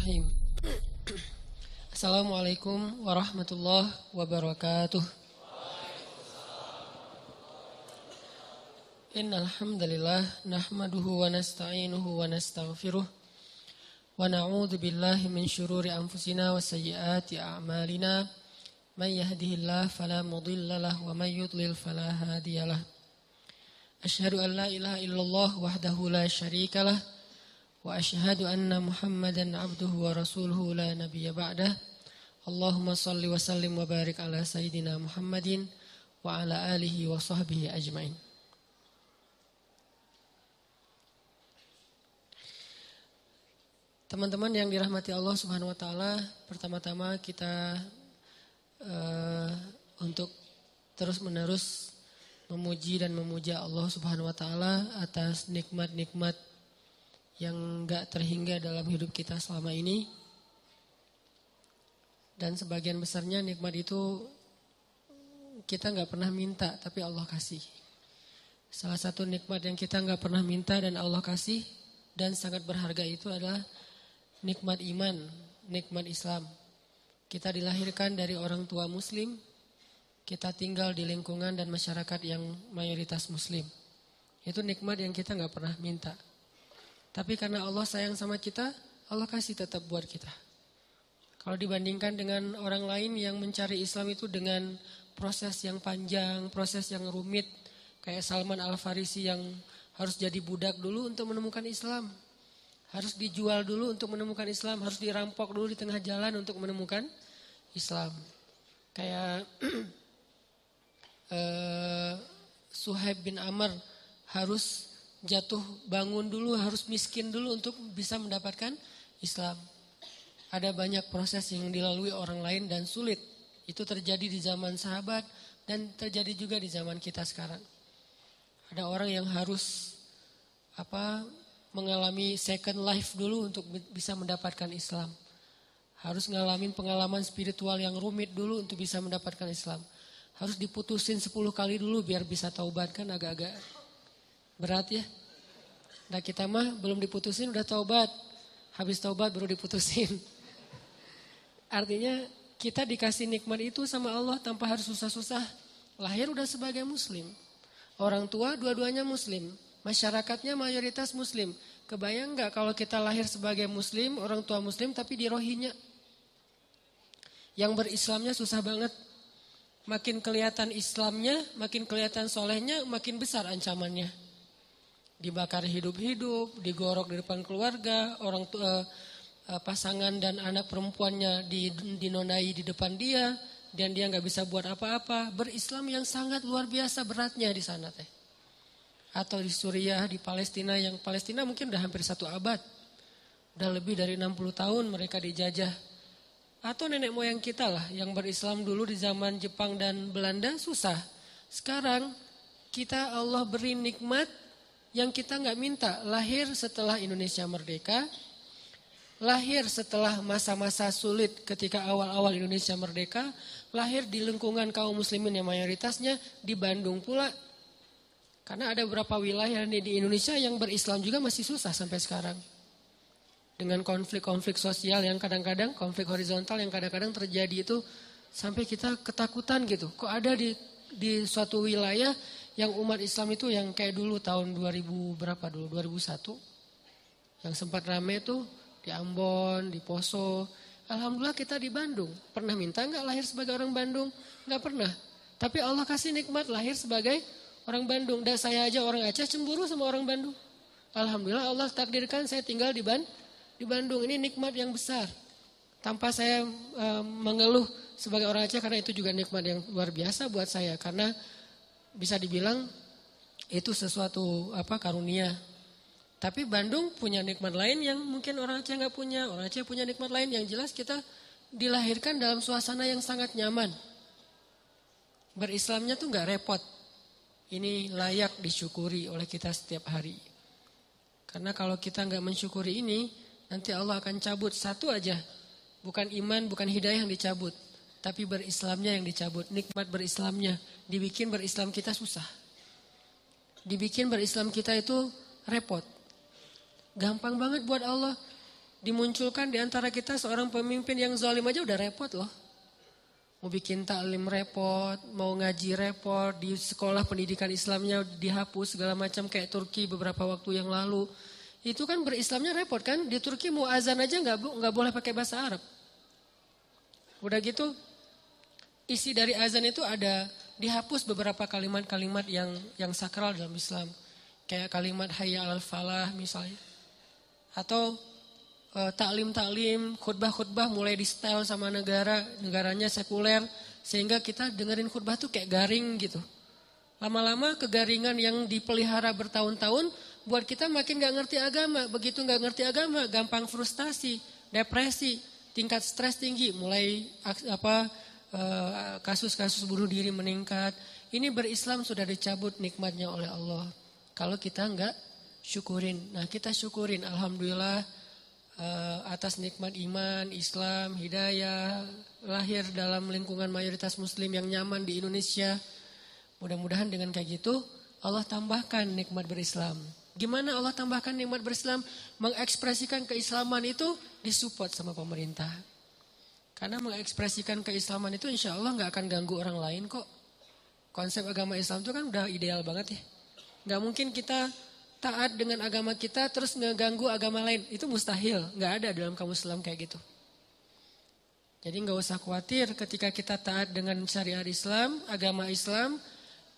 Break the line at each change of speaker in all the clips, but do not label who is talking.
Bismillahirrahmanirrahim. Assalamualaikum warahmatullahi wabarakatuh. Innal hamdalillah nahmaduhu wa nasta'inuhu wa nastaghfiruh wa na'udzu billahi min syururi anfusina wa sayyiati a'malina. May yahdihillahu fala mudilla lahu wa may yudlil fala hadiyalah. Asyhadu an la ilaha illallah wahdahu la syarikalah wa asyhadu anna Muhammadan abduhu wa rasuluhu la nabiyya ba'dah. Allahumma salli wa sallim wa barik ala sayyidina Muhammadin wa ala alihi wa sahbihi ajmain. Teman-teman yang dirahmati Allah Subhanahu wa taala, pertama-tama kita untuk terus-menerus memuji dan memuja Allah Subhanahu wa taala atas nikmat-nikmat yang gak terhingga dalam hidup kita selama ini. Dan sebagian besarnya nikmat itu kita gak pernah minta, tapi Allah kasih. Salah satu nikmat yang kita gak pernah minta dan Allah kasih dan sangat berharga itu adalah nikmat iman, nikmat Islam. Kita dilahirkan dari orang tua muslim, kita tinggal di lingkungan dan masyarakat yang mayoritas muslim. Itu nikmat yang kita gak pernah minta. Tapi karena Allah sayang sama kita, Allah kasih tetap buat kita. Kalau dibandingkan dengan orang lain yang mencari Islam itu dengan proses yang panjang, proses yang rumit. Kayak Salman Al-Farisi yang harus jadi budak dulu untuk menemukan Islam. Harus dijual dulu untuk menemukan Islam. Harus dirampok dulu di tengah jalan untuk menemukan Islam. Kayak Suhaib bin Amr harus jatuh bangun dulu, harus miskin dulu untuk bisa mendapatkan Islam. Ada banyak proses yang dilalui orang lain dan sulit. Itu terjadi di zaman sahabat dan terjadi juga di zaman kita sekarang. Ada orang yang harus mengalami second life dulu untuk bisa mendapatkan Islam. Harus ngalamin pengalaman spiritual yang rumit dulu untuk bisa mendapatkan Islam. Harus diputusin 10 kali dulu biar bisa taubat, kan agak-agak berat ya. Nah kita mah belum diputusin udah taubat. Habis taubat baru diputusin. Artinya kita dikasih nikmat itu sama Allah tanpa harus susah-susah. Lahir udah sebagai muslim. Orang tua dua-duanya muslim. Masyarakatnya mayoritas muslim. Kebayang gak kalau kita lahir sebagai muslim, orang tua muslim tapi di Rohingya. Yang berislamnya susah banget. Makin kelihatan Islamnya, makin kelihatan solehnya, makin besar ancamannya. Dibakar hidup-hidup, digorok di depan keluarga, orang tua, pasangan dan anak perempuannya dinodai di depan dia, dan dia nggak bisa buat apa-apa. Berislam yang sangat luar biasa beratnya di sana teh. Atau di Suriah, di Palestina, yang Palestina mungkin udah hampir 1 abad, udah lebih dari 60 tahun mereka dijajah. Atau nenek moyang kita lah yang berislam dulu di zaman Jepang dan Belanda susah. Sekarang kita Allah beri nikmat yang kita nggak minta. Lahir setelah Indonesia merdeka, lahir setelah masa-masa sulit ketika awal-awal Indonesia merdeka, lahir di lingkungan kaum muslimin yang mayoritasnya di Bandung pula. Karena ada beberapa wilayah di Indonesia yang berislam juga masih susah sampai sekarang. Dengan konflik-konflik sosial yang kadang-kadang, konflik horizontal yang kadang-kadang terjadi itu sampai kita ketakutan gitu. Kok ada di suatu wilayah yang umat Islam itu yang kayak dulu tahun 2001 yang sempat rame tuh di Ambon, di Poso. Alhamdulillah kita di Bandung. Pernah minta gak lahir sebagai orang Bandung? Gak pernah. Tapi Allah kasih nikmat lahir sebagai orang Bandung. Dan saya aja orang Aceh cemburu sama orang Bandung. Alhamdulillah Allah takdirkan saya tinggal di Bandung. Ini nikmat yang besar. Tanpa saya mengeluh sebagai orang Aceh karena itu juga nikmat yang luar biasa buat saya. Karena bisa dibilang itu sesuatu karunia. Tapi Bandung punya nikmat lain yang mungkin orang Aceh gak punya. Orang Aceh punya nikmat lain yang jelas kita dilahirkan dalam suasana yang sangat nyaman. Berislamnya tuh gak repot. Ini layak disyukuri oleh kita setiap hari. Karena kalau kita gak mensyukuri ini, nanti Allah akan cabut satu aja. Bukan iman, bukan hidayah yang dicabut. Tapi berislamnya yang dicabut, nikmat berislamnya. Dibikin berislam kita susah. Dibikin berislam kita itu repot. Gampang banget buat Allah. dimunculkan di antara kita seorang pemimpin yang zalim aja udah repot loh. Mau bikin taklim repot, mau ngaji repot, di sekolah pendidikan Islamnya dihapus segala macam kayak Turki beberapa waktu yang lalu. Itu kan berislamnya repot kan? Di Turki mau azan aja nggak boleh pakai bahasa Arab. Udah gitu isi dari azan itu ada dihapus beberapa kalimat-kalimat yang sakral dalam Islam. Kayak kalimat hayya 'alal falah misalnya. Atau taklim-taklim, khutbah-khutbah mulai di style sama negaranya sekuler. Sehingga kita dengerin khutbah tuh kayak garing gitu. Lama-lama kegaringan yang dipelihara bertahun-tahun buat kita makin gak ngerti agama. Begitu gak ngerti agama, gampang frustasi, depresi, tingkat stres tinggi. Mulai kasus-kasus bunuh diri meningkat. Ini berislam sudah dicabut nikmatnya oleh Allah. Kalau kita enggak syukurin. Nah kita syukurin alhamdulillah atas nikmat iman, Islam, hidayah. Lahir dalam lingkungan mayoritas muslim yang nyaman di Indonesia. Mudah-mudahan dengan kayak gitu Allah tambahkan nikmat berislam. Gimana Allah tambahkan nikmat berislam? Mengekspresikan keislaman itu disupport sama pemerintah. Karena mengekspresikan keislaman itu insya Allah gak akan ganggu orang lain kok. Konsep agama Islam itu kan udah ideal banget ya. Gak mungkin kita taat dengan agama kita terus ngeganggu agama lain. Itu mustahil. Gak ada dalam kamus Islam kayak gitu. Jadi gak usah khawatir ketika kita taat dengan syariat Islam, agama Islam.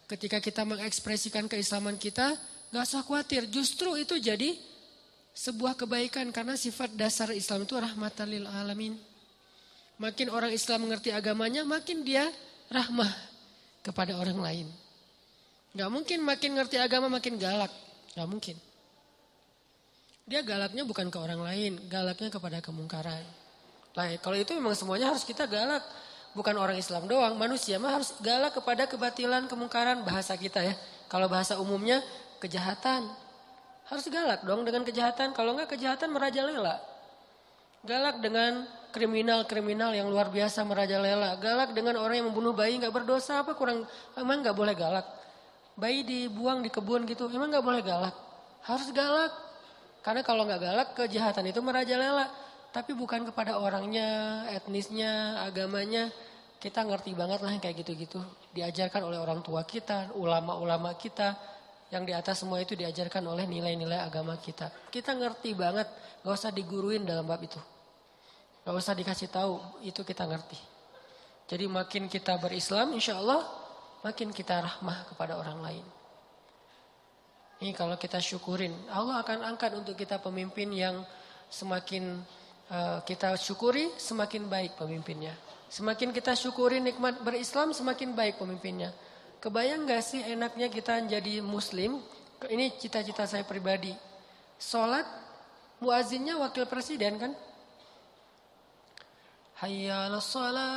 Ketika kita mengekspresikan keislaman kita, gak usah khawatir. Justru itu jadi sebuah kebaikan. Karena sifat dasar Islam itu rahmatan lil alamin. Makin orang Islam mengerti agamanya, makin dia rahmah kepada orang lain. Gak mungkin makin ngerti agama makin galak. Gak mungkin. Dia galaknya bukan ke orang lain. Galaknya kepada kemungkaran. Nah, kalau itu memang semuanya harus kita galak. Bukan orang Islam doang. Manusia mah harus galak kepada kebatilan, kemungkaran. Bahasa kita ya. Kalau bahasa umumnya kejahatan. Harus galak dong dengan kejahatan. Kalau enggak kejahatan merajalela. Galak dengan kriminal-kriminal yang luar biasa merajalela. Galak dengan orang yang membunuh bayi gak berdosa. Apa kurang, emang gak boleh galak. Bayi dibuang di kebun gitu, emang gak boleh galak. Harus galak. Karena kalau gak galak, kejahatan itu merajalela. Tapi bukan kepada orangnya, etnisnya, agamanya. Kita ngerti banget lah yang kayak gitu-gitu. Diajarkan oleh orang tua kita, ulama-ulama kita. Yang di atas semua itu diajarkan oleh nilai-nilai agama kita. Kita ngerti banget, gak usah diguruin dalam bab itu. Gak usah dikasih tahu, itu kita ngerti. Jadi makin kita berislam, insya Allah makin kita rahmah kepada orang lain. Ini kalau kita syukurin, Allah akan angkat untuk kita pemimpin yang semakin kita syukuri, semakin baik pemimpinnya. Semakin kita syukuri nikmat berislam, semakin baik pemimpinnya. Kebayang gak sih enaknya kita jadi muslim? Ini cita-cita saya pribadi. Sholat, muazzinnya wakil presiden kan? Hayya 'alas shalah.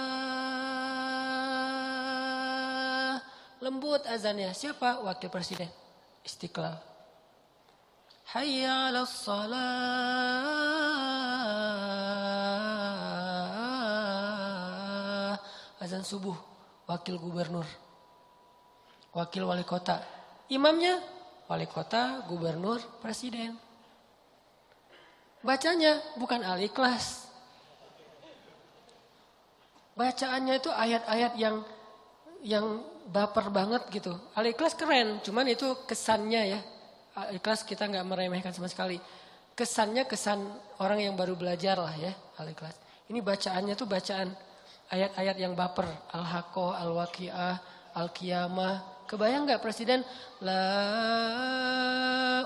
Lembut azannya. Siapa? Wakil presiden. Istiqlal. Hayya 'alas shalah. Azan subuh. Wakil gubernur. Wakil wali kota. Imamnya wali kota, gubernur, presiden. Bacanya bukan Al-Ikhlas. Bacaannya itu ayat-ayat yang baper banget gitu. Al-Ikhlas keren, cuman itu kesannya ya. Al-Ikhlas kita nggak meremehkan sama sekali. Kesannya kesan orang yang baru belajar lah ya Al-Ikhlas. Ini bacaannya tuh bacaan ayat-ayat yang baper. Al-Haqqah, Al-Waqi'ah, Al-Qiyamah. Kebayang nggak presiden? La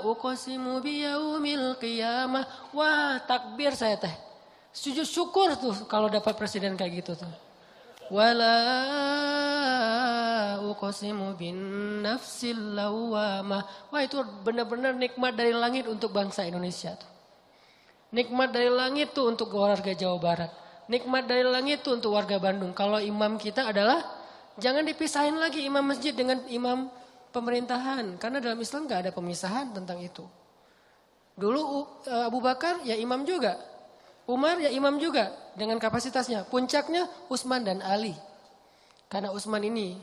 uqsimu biyaumil qiyamah. Wah takbir saya teh. Sujud syukur tuh kalau dapat presiden kayak gitu tuh. Wala uqsimu bin nafsil lawamah. Wah itu benar-benar nikmat dari langit untuk bangsa Indonesia tuh. Nikmat dari langit tuh untuk warga Jawa Barat. Nikmat dari langit tuh untuk warga Bandung. Kalau imam kita adalah jangan dipisahin lagi imam masjid dengan imam pemerintahan. Karena dalam Islam gak ada pemisahan tentang itu. Dulu Abu Bakar ya imam juga. Umar ya imam juga dengan kapasitasnya. Puncaknya Utsman dan Ali. Karena Utsman ini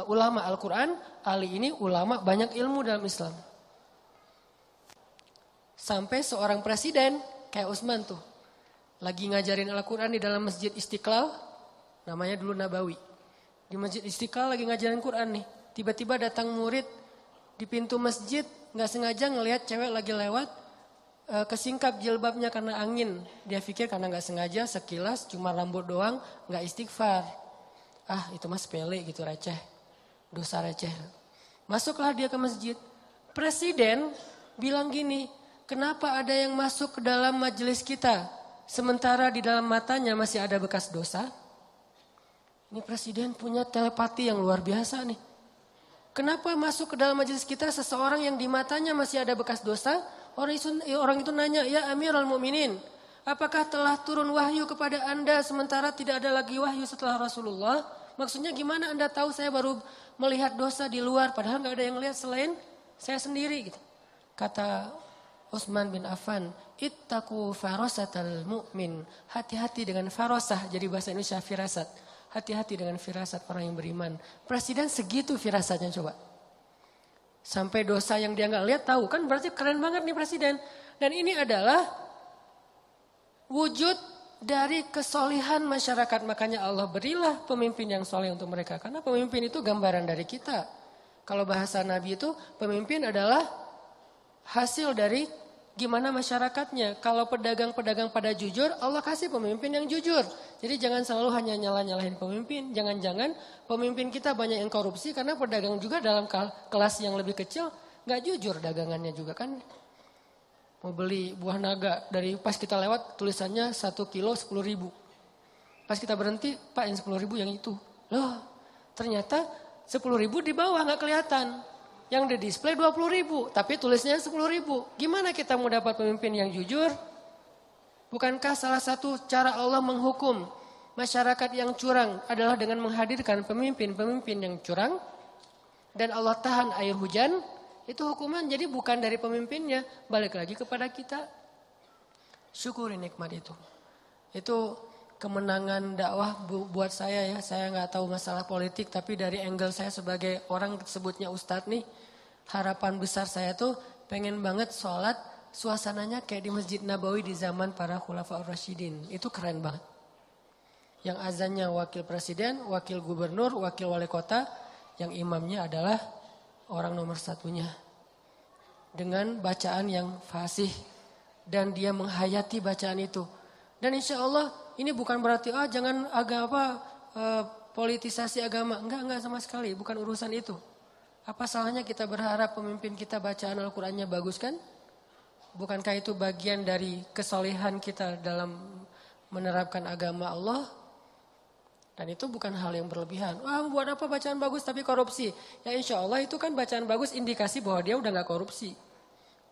ulama Al-Quran, Ali ini ulama banyak ilmu dalam Islam. Sampai seorang presiden kayak Utsman tuh. Lagi ngajarin Al-Quran di dalam Masjid Istiqlal, namanya dulu Nabawi. Di Masjid Istiqlal lagi ngajarin Quran nih. Tiba-tiba datang murid di pintu masjid, gak sengaja ngelihat cewek lagi lewat, kesingkap jilbabnya karena angin. Dia pikir karena gak sengaja, sekilas cuma rambut doang, gak istighfar. Ah itu mah sepele gitu, receh. Dosa receh. Masuklah dia ke masjid. Presiden bilang gini, kenapa ada yang masuk ke dalam majelis kita? Sementara di dalam matanya masih ada bekas dosa. Ini presiden punya telepati yang luar biasa nih. Kenapa masuk ke dalam majelis kita seseorang yang di matanya masih ada bekas dosa? Orang itu nanya, ya Amirul Mukminin, apakah telah turun wahyu kepada anda sementara tidak ada lagi wahyu setelah Rasulullah? Maksudnya gimana anda tahu saya baru melihat dosa di luar padahal gak ada yang lihat selain saya sendiri gitu. Kata Utsman bin Affan, ittaqu farasatal mu'min. Hati-hati dengan farasah, jadi bahasa Indonesia firasat. Hati-hati dengan firasat orang yang beriman. Presiden segitu firasatnya coba. Sampai dosa yang dia gak lihat tahu, kan berarti keren banget nih presiden. Dan ini adalah wujud dari kesolihan masyarakat. Makanya Allah berilah pemimpin yang soleh untuk mereka. Karena pemimpin itu gambaran dari kita. Kalau bahasa Nabi itu pemimpin adalah hasil dari gimana masyarakatnya. Kalau pedagang-pedagang pada jujur, Allah kasih pemimpin yang jujur. Jadi jangan selalu hanya nyalahin pemimpin. Jangan-jangan pemimpin kita banyak yang korupsi karena pedagang juga dalam kelas yang lebih kecil gak jujur dagangannya juga kan. Mau beli buah naga, dari pas kita lewat tulisannya 1 kilo 10.000. Pas kita berhenti, Pak yang 10.000 yang itu. Loh ternyata 10.000 di bawah gak kelihatan. Yang di display 20.000, tapi tulisnya 10.000. Gimana kita mau dapat pemimpin yang jujur? Bukankah salah satu cara Allah menghukum masyarakat yang curang adalah dengan menghadirkan pemimpin-pemimpin yang curang? Dan Allah tahan air hujan, itu hukuman. Jadi bukan dari pemimpinnya, balik lagi kepada kita. Syukuri nikmat itu. Itu kemenangan dakwah buat saya ya. Saya gak tahu masalah politik, tapi dari angle saya sebagai orang sebutnya ustadz nih. Harapan besar saya tuh pengen banget sholat suasananya kayak di Masjid Nabawi di zaman para Khulafaur Rasyidin. Itu keren banget. Yang azannya wakil presiden, wakil gubernur, wakil wali kota. Yang imamnya adalah orang nomor satunya. Dengan bacaan yang fasih. Dan dia menghayati bacaan itu. Dan insya Allah ini bukan berarti jangan politisasi agama. Enggak sama sekali. Bukan urusan itu. Apa salahnya kita berharap pemimpin kita bacaan Al-Qurannya bagus kan? Bukankah itu bagian dari kesolehan kita dalam menerapkan agama Allah? Dan itu bukan hal yang berlebihan. Buat apa bacaan bagus tapi korupsi? Ya insya Allah itu kan bacaan bagus indikasi bahwa dia udah gak korupsi.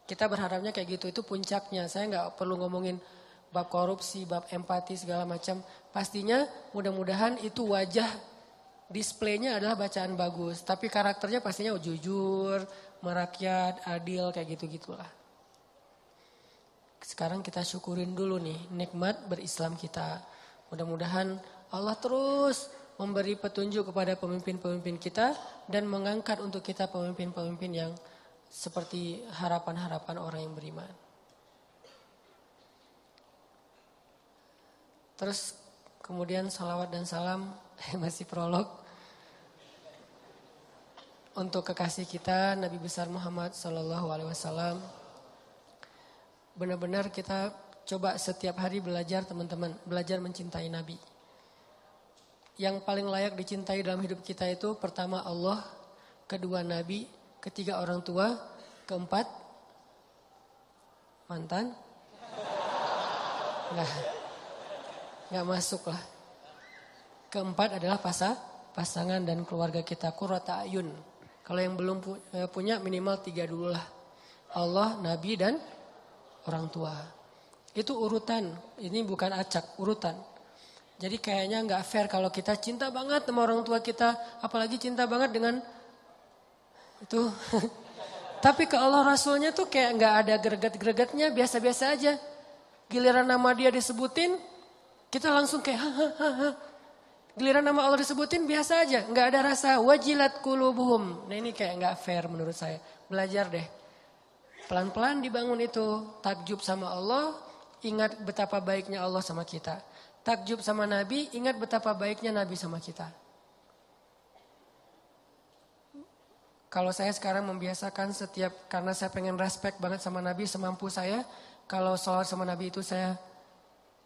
Kita berharapnya kayak gitu, itu puncaknya. Saya gak perlu ngomongin bab korupsi, bab empati segala macam. Pastinya mudah-mudahan itu wajah displaynya adalah bacaan bagus. Tapi karakternya pastinya jujur, merakyat, adil kayak gitu-gitulah. Sekarang kita syukurin dulu nih nikmat berislam kita. Mudah-mudahan Allah terus memberi petunjuk kepada pemimpin-pemimpin kita. Dan mengangkat untuk kita pemimpin-pemimpin yang seperti harapan-harapan orang yang beriman. Terus kemudian salawat dan salam masih prolog untuk kekasih kita Nabi besar Muhammad SAW. Benar-benar kita coba setiap hari belajar teman-teman, belajar mencintai Nabi. Yang paling layak dicintai dalam hidup kita itu pertama Allah, kedua Nabi, ketiga orang tua, keempat mantan. Nggak masuk lah. Keempat adalah pasangan dan keluarga kita, qurrata ayun. Kalau yang belum punya minimal 3 dulu lah. Allah, Nabi dan orang tua. Itu urutan, ini bukan acak, urutan. Jadi kayaknya nggak fair kalau kita cinta banget sama orang tua kita, apalagi cinta banget dengan itu. Tapi ke Allah Rasulnya tuh kayak nggak ada greget-gregetnya, biasa-biasa aja. Giliran nama dia disebutin, kita langsung kayak Giliran nama Allah disebutin biasa aja, nggak ada rasa wajilat qulubuhum. Nah ini kayak nggak fair menurut saya. Belajar deh, pelan-pelan dibangun itu takjub sama Allah, ingat betapa baiknya Allah sama kita. Takjub sama Nabi, ingat betapa baiknya Nabi sama kita. Kalau saya sekarang membiasakan karena saya pengen respect banget sama Nabi semampu saya. Kalau sholawat sama Nabi itu saya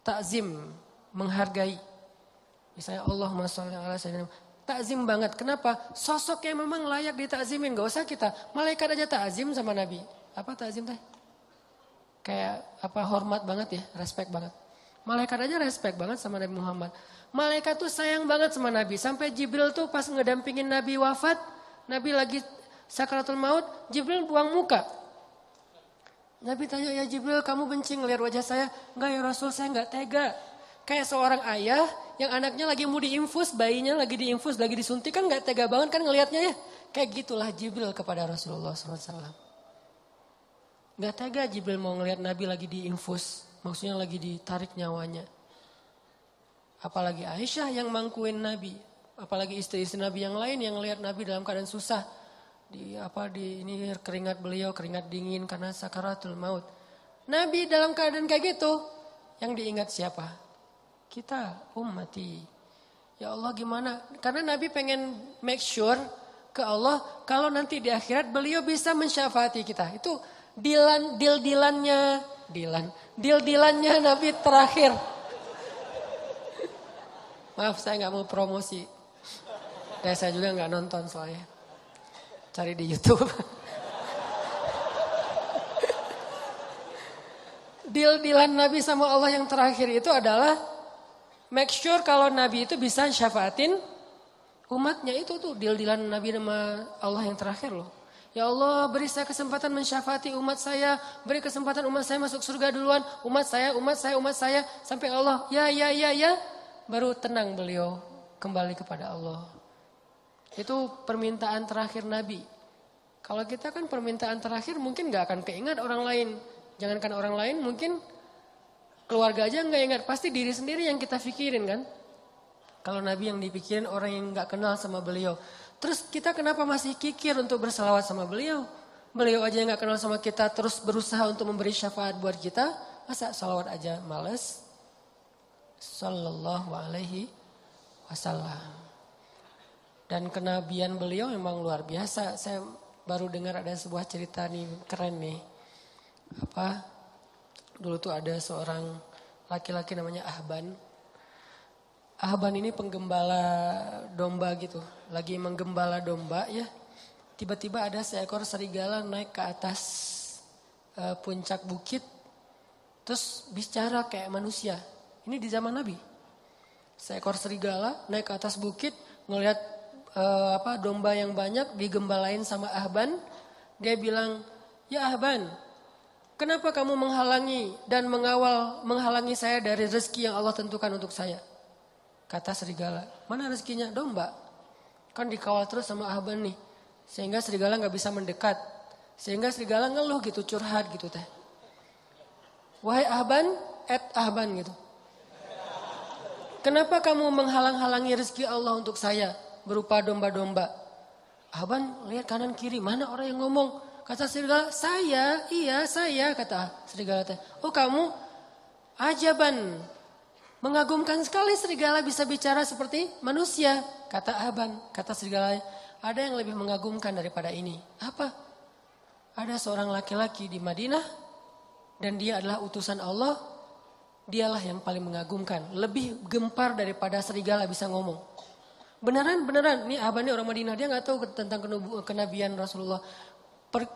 takzim, menghargai. Misalnya Allahumma sholli ala sayyidina. Takzim banget. Kenapa? Sosok yang memang layak ditakzimin. Gak usah kita. Malaikat aja takzim sama Nabi. Apa takzim teh? Kayak hormat banget ya, respect banget. Malaikat aja respect banget sama Nabi Muhammad. Malaikat tuh sayang banget sama Nabi. Sampai Jibril tuh pas ngedampingin Nabi wafat, Nabi lagi sakaratul maut, Jibril buang muka. Nabi tanya, ya Jibril kamu benci ngeliat wajah saya? Enggak ya Rasul, saya enggak tega. Kayak seorang ayah yang anaknya lagi mau diinfus, bayinya lagi diinfus, lagi disuntik kan enggak tega banget kan ngelihatnya ya. Kayak gitulah Jibril kepada Rasulullah SAW. Enggak tega Jibril mau ngelihat Nabi lagi diinfus, maksudnya lagi ditarik nyawanya. Apalagi Aisyah yang mangkuin Nabi, apalagi istri-istri Nabi yang lain yang ngelihat Nabi dalam keadaan susah. Ini keringat beliau, keringat dingin karena sakaratul maut. Nabi dalam keadaan kayak gitu, yang diingat siapa? Kita, ummati. Ya Allah gimana? Karena Nabi pengen make sure ke Allah kalau nanti di akhirat beliau bisa mensyafaati kita. Itu deal-dealannya Nabi terakhir. Maaf saya nggak mau promosi. Dan saya juga nggak nonton soalnya. Cari di YouTube. Deal-dealan Nabi sama Allah yang terakhir itu adalah make sure kalau Nabi itu bisa syafaatin umatnya. Itu tuh deal-dealan Nabi sama Allah yang terakhir loh. Ya Allah beri saya kesempatan mensyafaati umat saya. Beri kesempatan umat saya masuk surga duluan. Umat saya. Sampai Allah ya. Baru tenang beliau kembali kepada Allah. Itu permintaan terakhir Nabi. Kalau kita kan permintaan terakhir mungkin gak akan keingat orang lain. Jangankan orang lain mungkin keluarga aja gak ingat. Pasti diri sendiri yang kita pikirin kan. Kalau Nabi yang dipikirin orang yang gak kenal sama beliau. Terus kita kenapa masih kikir untuk bersalawat sama beliau? Beliau aja yang gak kenal sama kita terus berusaha untuk memberi syafaat buat kita. Masa salawat aja males? Sallallahu alaihi wasallam. Dan kenabian beliau memang luar biasa. Saya baru dengar ada sebuah cerita nih keren nih. Dulu tuh ada seorang laki-laki namanya Ahban. Ahban ini penggembala domba gitu. Lagi menggembala domba ya. Tiba-tiba ada seekor serigala naik ke atas puncak bukit. Terus bicara kayak manusia. Ini di zaman Nabi. Seekor serigala naik ke atas bukit. Ngelihat domba yang banyak digembalain sama Ahban. Dia bilang, ya Ahban, kenapa kamu menghalangi dan menghalangi saya dari rezeki yang Allah tentukan untuk saya? Kata serigala, mana rezekinya? Domba. Kan dikawal terus sama Ahban nih. Sehingga serigala gak bisa mendekat. Sehingga serigala ngeluh gitu, curhat gitu teh. Wahai Ahban, Ahban gitu. Kenapa kamu menghalang-halangi rezeki Allah untuk saya? Berupa domba-domba. Ahban lihat kanan kiri, mana orang yang ngomong? Kata serigala, saya, kata serigala teh. Oh kamu, ajaban. Mengagumkan sekali serigala bisa bicara seperti manusia. Kata Ahban, kata serigala, ada yang lebih mengagumkan daripada ini. Apa? Ada seorang laki-laki di Madinah dan dia adalah utusan Allah. Dialah yang paling mengagumkan. Lebih gempar daripada serigala bisa ngomong. Beneran. Ini Ahban ini orang Madinah. Dia gak tahu tentang kenabian Rasulullah.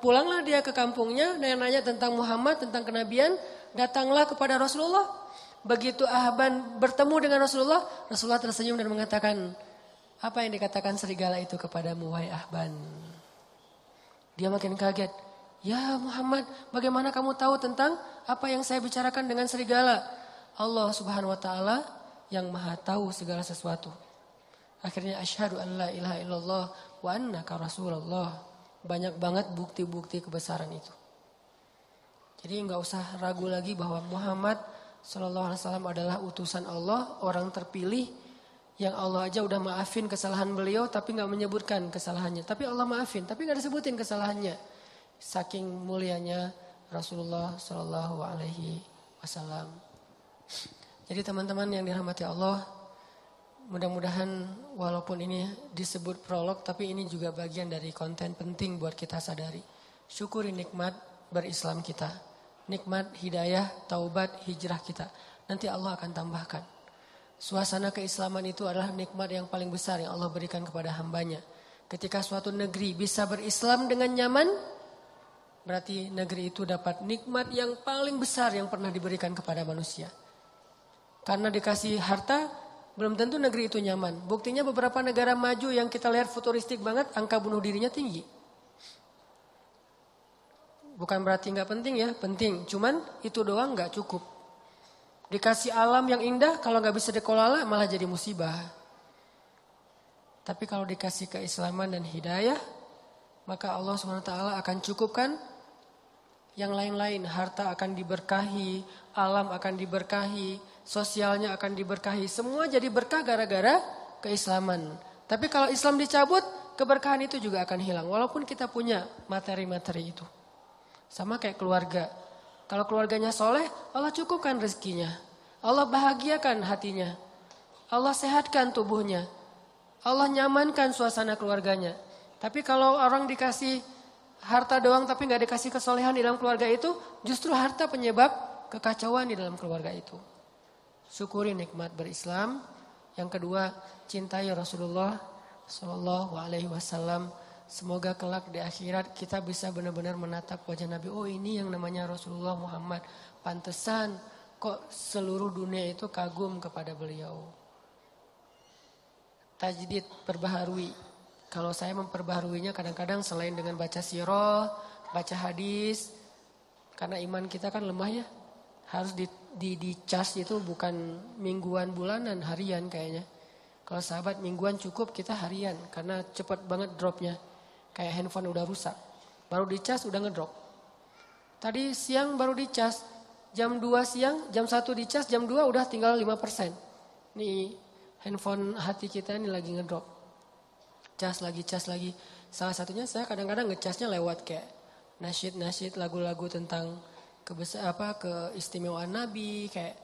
Pulanglah dia ke kampungnya. Nanya tentang Muhammad, tentang kenabian. Datanglah kepada Rasulullah. Begitu Ahban bertemu dengan Rasulullah. Rasulullah tersenyum dan mengatakan. Apa yang dikatakan serigala itu kepadamu wahai Ahban? Dia makin kaget. Ya Muhammad, bagaimana kamu tahu tentang apa yang saya bicarakan dengan serigala? Allah subhanahu wa ta'ala yang maha tahu segala sesuatu. Akhirnya asyhadu an la ilaha illallah wa annaka rasulullah. Banyak banget bukti-bukti kebesaran itu. Jadi enggak usah ragu lagi bahwa Muhammad sallallahu alaihi wasallam adalah utusan Allah, orang terpilih yang Allah aja udah maafin kesalahan beliau tapi enggak menyebutkan kesalahannya. Tapi Allah maafin, tapi enggak disebutin kesalahannya. Saking mulianya Rasulullah sallallahu alaihi wasallam. Jadi teman-teman yang dirahmati Allah, mudah-mudahan walaupun ini disebut prolog, tapi ini juga bagian dari konten penting buat kita sadari. Syukuri nikmat berislam kita. Nikmat hidayah, taubat, hijrah kita. Nanti Allah akan tambahkan. Suasana keislaman itu adalah nikmat yang paling besar yang Allah berikan kepada hambanya. Ketika suatu negeri bisa berislam dengan nyaman, berarti negeri itu dapat nikmat yang paling besar yang pernah diberikan kepada manusia. Karena dikasih harta, belum tentu negeri itu nyaman. Buktinya beberapa negara maju yang kita lihat futuristik banget, angka bunuh dirinya tinggi. Bukan berarti nggak penting ya, penting. Cuman itu doang nggak cukup. Dikasih alam yang indah, kalau nggak bisa dikelola malah jadi musibah. Tapi kalau dikasih keislaman dan hidayah, maka Allah SWT akan cukupkan yang lain-lain. Harta akan diberkahi, alam akan diberkahi, sosialnya akan diberkahi. Semua jadi berkah gara-gara keislaman. Tapi kalau Islam dicabut, keberkahan itu juga akan hilang. Walaupun kita punya materi-materi itu. Sama kayak keluarga. Kalau keluarganya soleh, Allah cukupkan rezekinya. Allah bahagiakan hatinya. Allah sehatkan tubuhnya. Allah nyamankan suasana keluarganya. Tapi kalau orang dikasih harta doang tapi gak dikasih kesolehan di dalam keluarga itu, justru harta penyebab kekacauan di dalam keluarga itu. Syukuri nikmat berislam. Yang kedua, cintai Rasulullah SAW. Semoga kelak di akhirat kita bisa benar-benar menatap wajah Nabi. Oh, ini yang namanya Rasulullah Muhammad. Pantesan kok seluruh dunia itu kagum kepada beliau. Tajdid, perbaharui. Kalau saya memperbaharuinya kadang-kadang selain dengan baca sirah, baca hadis. Karena iman kita kan lemah ya. Harus di charge itu bukan mingguan, bulanan, harian kayaknya. Kalau sahabat mingguan cukup, kita harian. Karena cepat banget dropnya. Kayak handphone udah rusak. Baru dicas udah ngedrop. Tadi siang baru dicas. Jam 2 siang, jam 1 dicas, jam 2 udah tinggal 5%. Nih handphone hati kita ini lagi ngedrop. Cas lagi. Salah satunya saya kadang-kadang ngecasnya lewat kayak nasyid-nasyid, lagu-lagu tentang keistimewaan Nabi. Kayak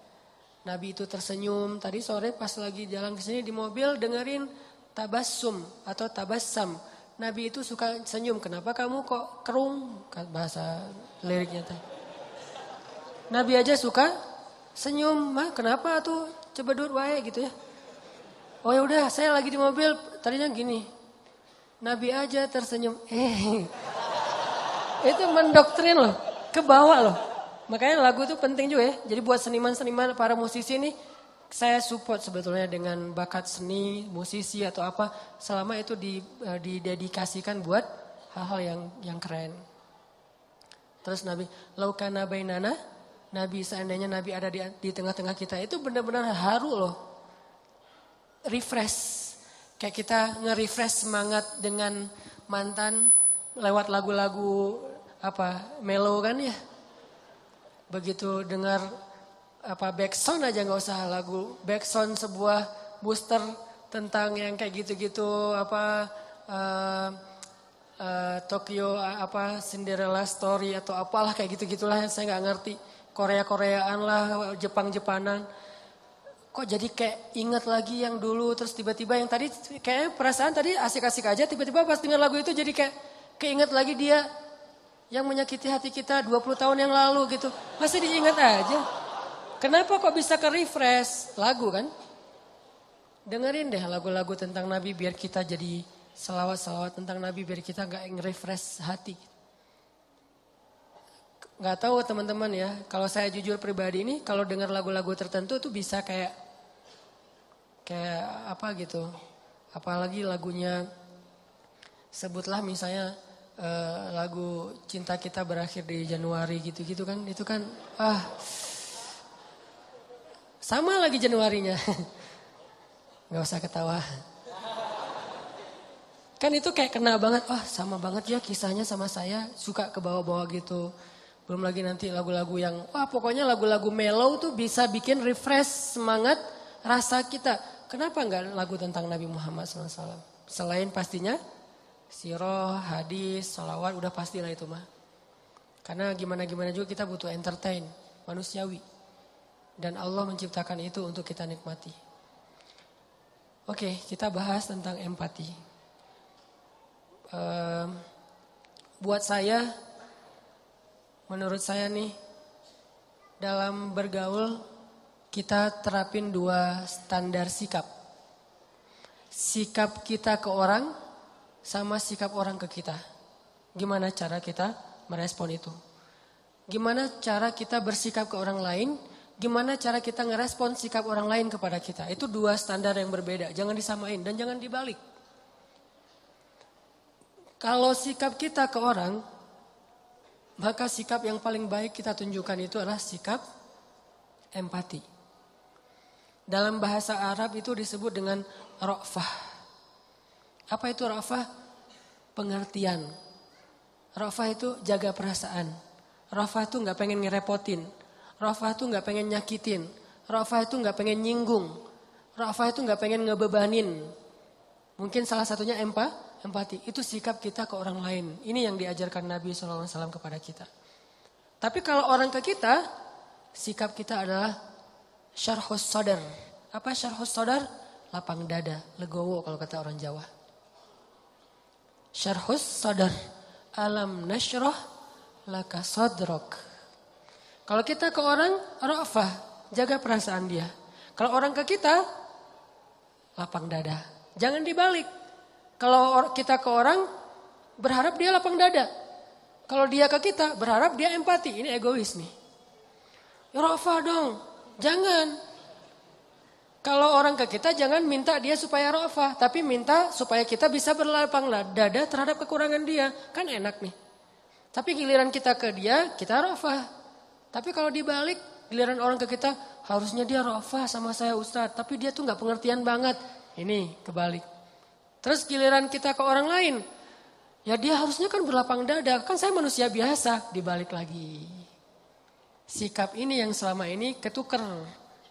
Nabi itu tersenyum. Tadi sore pas lagi jalan ke sini di mobil dengerin tabassum atau tabassam. Nabi itu suka senyum. Kenapa kamu kok kerung? Bahasa liriknya teh. Nabi aja suka senyum. Kenapa tuh cebedut wae gitu ya? Oh ya udah, saya lagi di mobil tadinya gini. Nabi aja tersenyum. Itu mendoktrin loh, ke bawah loh. Makanya lagu itu penting juga ya. Jadi buat seniman-seniman, para musisi nih, saya support sebetulnya dengan bakat seni, musisi atau apa. Selama itu didedikasikan buat hal-hal yang keren. Terus Nabi, laukana bainana, Nabi seandainya Nabi ada di tengah-tengah kita, itu benar-benar haru loh. Refresh. Kayak kita nge-refresh semangat dengan mantan lewat lagu-lagu mellow kan ya. Begitu dengar backsound aja nggak usah lagu backsound sebuah booster tentang yang kayak gitu-gitu Tokyo Cinderella Story atau apalah kayak gitu-gitulah, saya nggak ngerti. Korea-Koreaan lah, Jepang-Jepanan. Kok jadi kayak ingat lagi yang dulu, terus tiba-tiba yang tadi kayak perasaan tadi asik-asik aja, tiba-tiba pas dengar lagu itu jadi kayak keinget lagi dia yang menyakiti hati kita 20 tahun yang lalu gitu. Masih diingat aja. Kenapa kok bisa ke refresh lagu kan? Dengerin deh lagu-lagu tentang Nabi biar kita jadi selawat-selawat tentang Nabi biar kita gak nge-refresh hati. Gak tahu teman-teman ya, kalau saya jujur pribadi ini kalau dengar lagu-lagu tertentu tuh bisa kayak apa gitu. Apalagi lagunya sebutlah misalnya lagu Cinta Kita Berakhir di Januari gitu-gitu kan. Itu kan sama lagi Januarinya. Gak usah ketawa. Kan itu kayak kena banget. Sama banget ya kisahnya sama saya. Suka ke bawah-bawah gitu. Belum lagi nanti lagu-lagu yang pokoknya lagu-lagu mellow tuh bisa bikin refresh semangat rasa kita. Kenapa enggak lagu tentang Nabi Muhammad SAW? Selain pastinya sirah, hadis, sholawat udah pastilah itu mah. Karena gimana-gimana juga kita butuh entertain, manusiawi. Dan Allah menciptakan itu untuk kita nikmati. Oke, kita bahas tentang empati. Buat saya, menurut saya nih, dalam bergaul kita terapin 2 standar sikap. Sikap kita ke orang sama sikap orang ke kita. Gimana cara kita merespon itu? Gimana cara kita bersikap ke orang lain? Gimana cara kita ngerespon sikap orang lain kepada kita? Itu 2 standar yang berbeda. Jangan disamain dan jangan dibalik. Kalau sikap kita ke orang, maka sikap yang paling baik kita tunjukkan itu adalah sikap empati. Dalam bahasa Arab itu disebut dengan ra'fah. Apa itu ra'fah? Pengertian. Ra'fah itu jaga perasaan. Ra'fah itu gak pengen ngerepotin. Ra'fah itu gak pengen nyakitin. Ra'fah itu gak pengen nyinggung. Ra'fah itu gak pengen ngebebanin. Mungkin salah satunya empati. Itu sikap kita ke orang lain. Ini yang diajarkan Nabi SAW kepada kita. Tapi kalau orang ke kita, sikap kita adalah syarhus sadar. Apa syarhus sadar? Lapang dada, legowo kalau kata orang Jawa. Syarhus sadar. Alam nasyrah laka sadrak. Kalau kita ke orang, ra'fah, jaga perasaan dia. Kalau orang ke kita, lapang dada. Jangan dibalik. Kalau kita ke orang, berharap dia lapang dada. Kalau dia ke kita, berharap dia empati. Ini egois nih. Ya ra'fah dong, jangan. Kalau orang ke kita, jangan minta dia supaya ra'fah. Tapi minta supaya kita bisa berlapang dada terhadap kekurangan dia. Kan enak nih. Tapi giliran kita ke dia, kita ra'fah. Tapi kalau dibalik, giliran orang ke kita, harusnya dia ra'fah sama saya Ustadz. Tapi dia tuh gak pengertian banget. Ini kebalik. Terus giliran kita ke orang lain, ya dia harusnya kan berlapang dada. Kan saya manusia biasa, dibalik lagi. Sikap ini yang selama ini ketuker.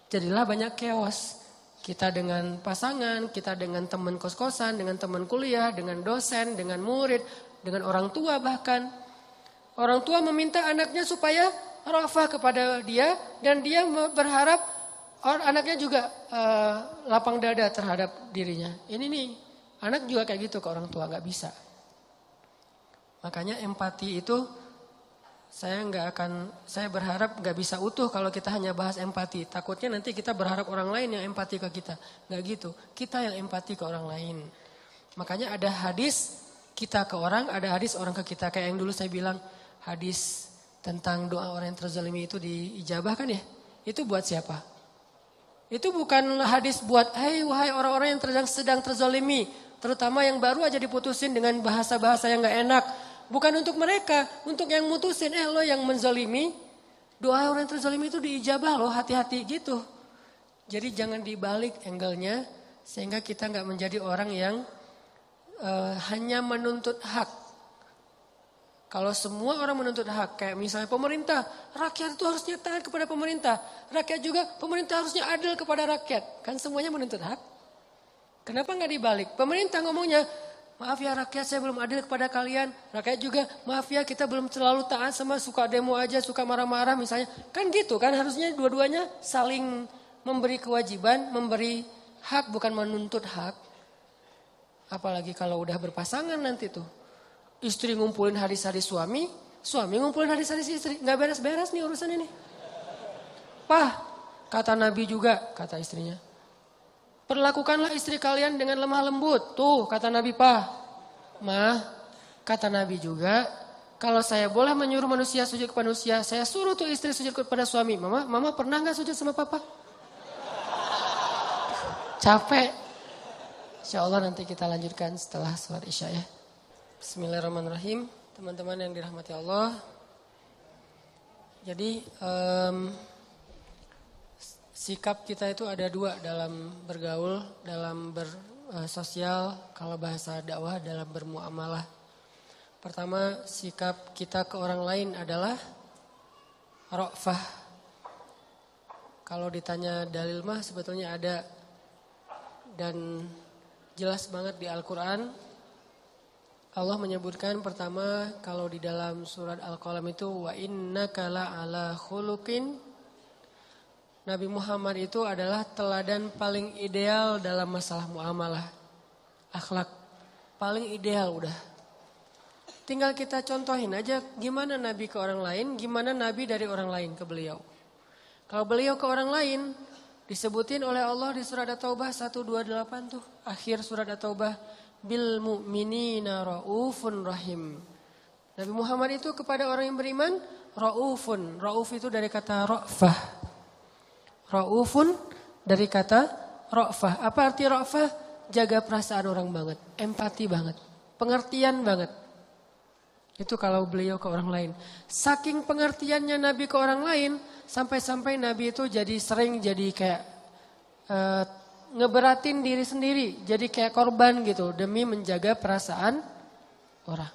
Jadilah banyak chaos. Kita dengan pasangan, kita dengan teman kos-kosan, dengan teman kuliah, dengan dosen, dengan murid, dengan orang tua bahkan. Orang tua meminta anaknya supaya ra'fah kepada dia dan dia berharap anaknya juga lapang dada terhadap dirinya. Ini nih, anak juga kayak gitu ke orang tua, gak bisa. Makanya empati itu saya berharap gak bisa utuh kalau kita hanya bahas empati. Takutnya nanti kita berharap orang lain yang empati ke kita. Gak gitu, kita yang empati ke orang lain. Makanya ada hadis kita ke orang, ada hadis orang ke kita. Kayak yang dulu saya bilang, hadis tentang doa orang yang terzalimi itu diijabah kan ya? Itu buat siapa? Itu bukan hadis buat, wahai orang-orang yang sedang terzalimi. Terutama yang baru aja diputusin dengan bahasa-bahasa yang gak enak. Bukan untuk mereka, untuk yang mutusin. Lo yang menzalimi, doa orang yang terzalimi itu diijabah loh, hati-hati gitu. Jadi jangan dibalik angle-nya, sehingga kita gak menjadi orang yang hanya menuntut hak. Kalau semua orang menuntut hak, kayak misalnya pemerintah, rakyat itu harusnya taat kepada pemerintah. Rakyat juga, pemerintah harusnya adil kepada rakyat. Kan semuanya menuntut hak. Kenapa nggak dibalik? Pemerintah ngomongnya, maaf ya rakyat saya belum adil kepada kalian. Rakyat juga, maaf ya kita belum terlalu taat sama suka demo aja, suka marah-marah misalnya. Kan gitu kan harusnya dua-duanya saling memberi kewajiban, memberi hak bukan menuntut hak. Apalagi kalau udah berpasangan nanti tuh. Istri ngumpulin hadis-hadis suami, suami ngumpulin hadis-hadis istri. Gak beres-beres nih urusan ini. Pah, kata Nabi juga, kata istrinya. Perlakukanlah istri kalian dengan lemah lembut. Tuh, kata Nabi, Pah. Mah, kata Nabi juga, kalau saya boleh menyuruh manusia sujud kepada manusia, saya suruh tuh istri sujud kepada suami. Mama pernah gak sujud sama papa? Capek. Insya Allah nanti kita lanjutkan setelah sholat isya ya. Bismillahirrahmanirrahim. Teman-teman yang dirahmati Allah. Jadi sikap kita itu ada dua dalam bergaul, dalam bersosial, kalau bahasa dakwah dalam bermuamalah. Pertama, sikap kita ke orang lain adalah ra'fah. Kalau ditanya dalil mah sebetulnya ada dan jelas banget di Al-Quran. Allah menyebutkan pertama kalau di dalam surat Al-Qalam itu wa innaka la'ala khuluqin Nabi Muhammad itu adalah teladan paling ideal dalam masalah muamalah. Akhlak paling ideal udah. Tinggal kita contohin aja gimana Nabi ke orang lain, gimana Nabi dari orang lain ke beliau. Kalau beliau ke orang lain disebutin oleh Allah di surat At-Taubah 128 tuh. Akhir surat At-Taubah. Bil mu'minina ra'ufun rahim. Nabi Muhammad itu kepada orang yang beriman ra'ufun. Ra'uf itu dari kata ra'fah. Ra'ufun dari kata ra'fah. Apa arti ra'fah? Jaga perasaan orang banget. Empati banget. Pengertian banget. Itu kalau beliau ke orang lain. Saking pengertiannya Nabi ke orang lain. Sampai-sampai Nabi itu jadi sering jadi kayak ngeberatin diri sendiri. Jadi kayak korban gitu. Demi menjaga perasaan orang.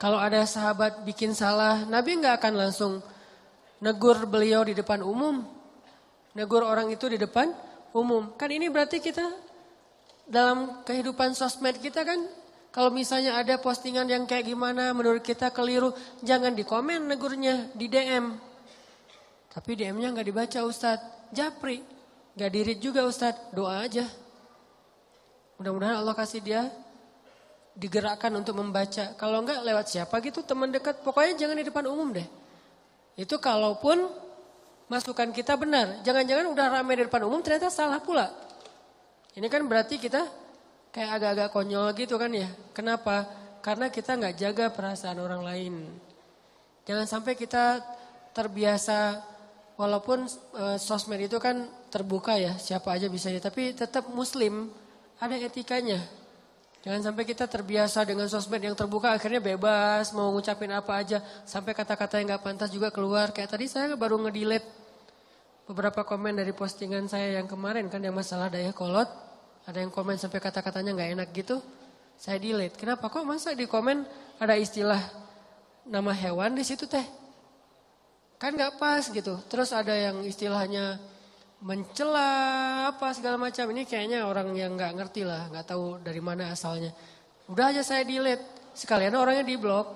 Kalau ada sahabat bikin salah. Nabi gak akan langsung negur beliau di depan umum. Negur orang itu di depan umum. Kan ini berarti kita dalam kehidupan sosmed kita kan. Kalau misalnya ada postingan yang kayak gimana menurut kita keliru. Jangan di komen negurnya, di DM. Tapi DM-nya gak dibaca Ustadz. Japri. Gak dirit juga Ustadz, doa aja. Mudah-mudahan Allah kasih dia digerakkan untuk membaca. Kalau enggak lewat siapa gitu teman dekat. Pokoknya jangan di depan umum deh. Itu kalaupun masukan kita benar. Jangan-jangan udah ramai di depan umum ternyata salah pula. Ini kan berarti kita kayak agak-agak konyol gitu kan ya. Kenapa? Karena kita gak jaga perasaan orang lain. Jangan sampai kita terbiasa. Walaupun sosmed itu kan terbuka ya, siapa aja bisa ya. Tapi tetap muslim, ada etikanya. Jangan sampai kita terbiasa dengan sosmed yang terbuka, akhirnya bebas, mau ngucapin apa aja. Sampai kata-kata yang gak pantas juga keluar. Kayak tadi saya baru nge-delete beberapa komen dari postingan saya yang kemarin kan, yang masalah Dayakolot. Ada yang komen sampai kata-katanya gak enak gitu, saya delete. Kenapa kok masa di komen ada istilah nama hewan di situ teh? Kan gak pas gitu. Terus ada yang istilahnya mencela apa segala macam. Ini kayaknya orang yang gak ngerti lah. Gak tahu dari mana asalnya. Udah aja saya delete. Sekalian orangnya di blok.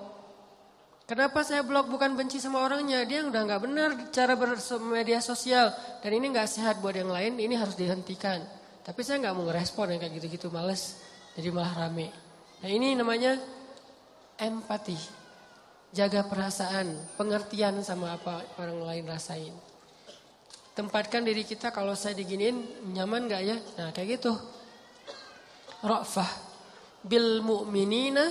Kenapa saya blok? Bukan benci sama orangnya. Dia udah gak benar cara bermedia sosial. Dan ini gak sehat buat yang lain. Ini harus dihentikan. Tapi saya gak mau ngerespon yang kayak gitu-gitu. Males. Jadi malah rame. Nah ini namanya empati. Jaga perasaan, pengertian sama apa orang lain rasain. Tempatkan diri kita kalau saya diginiin nyaman gak ya? Nah kayak gitu. Ra'fah bil mu'minina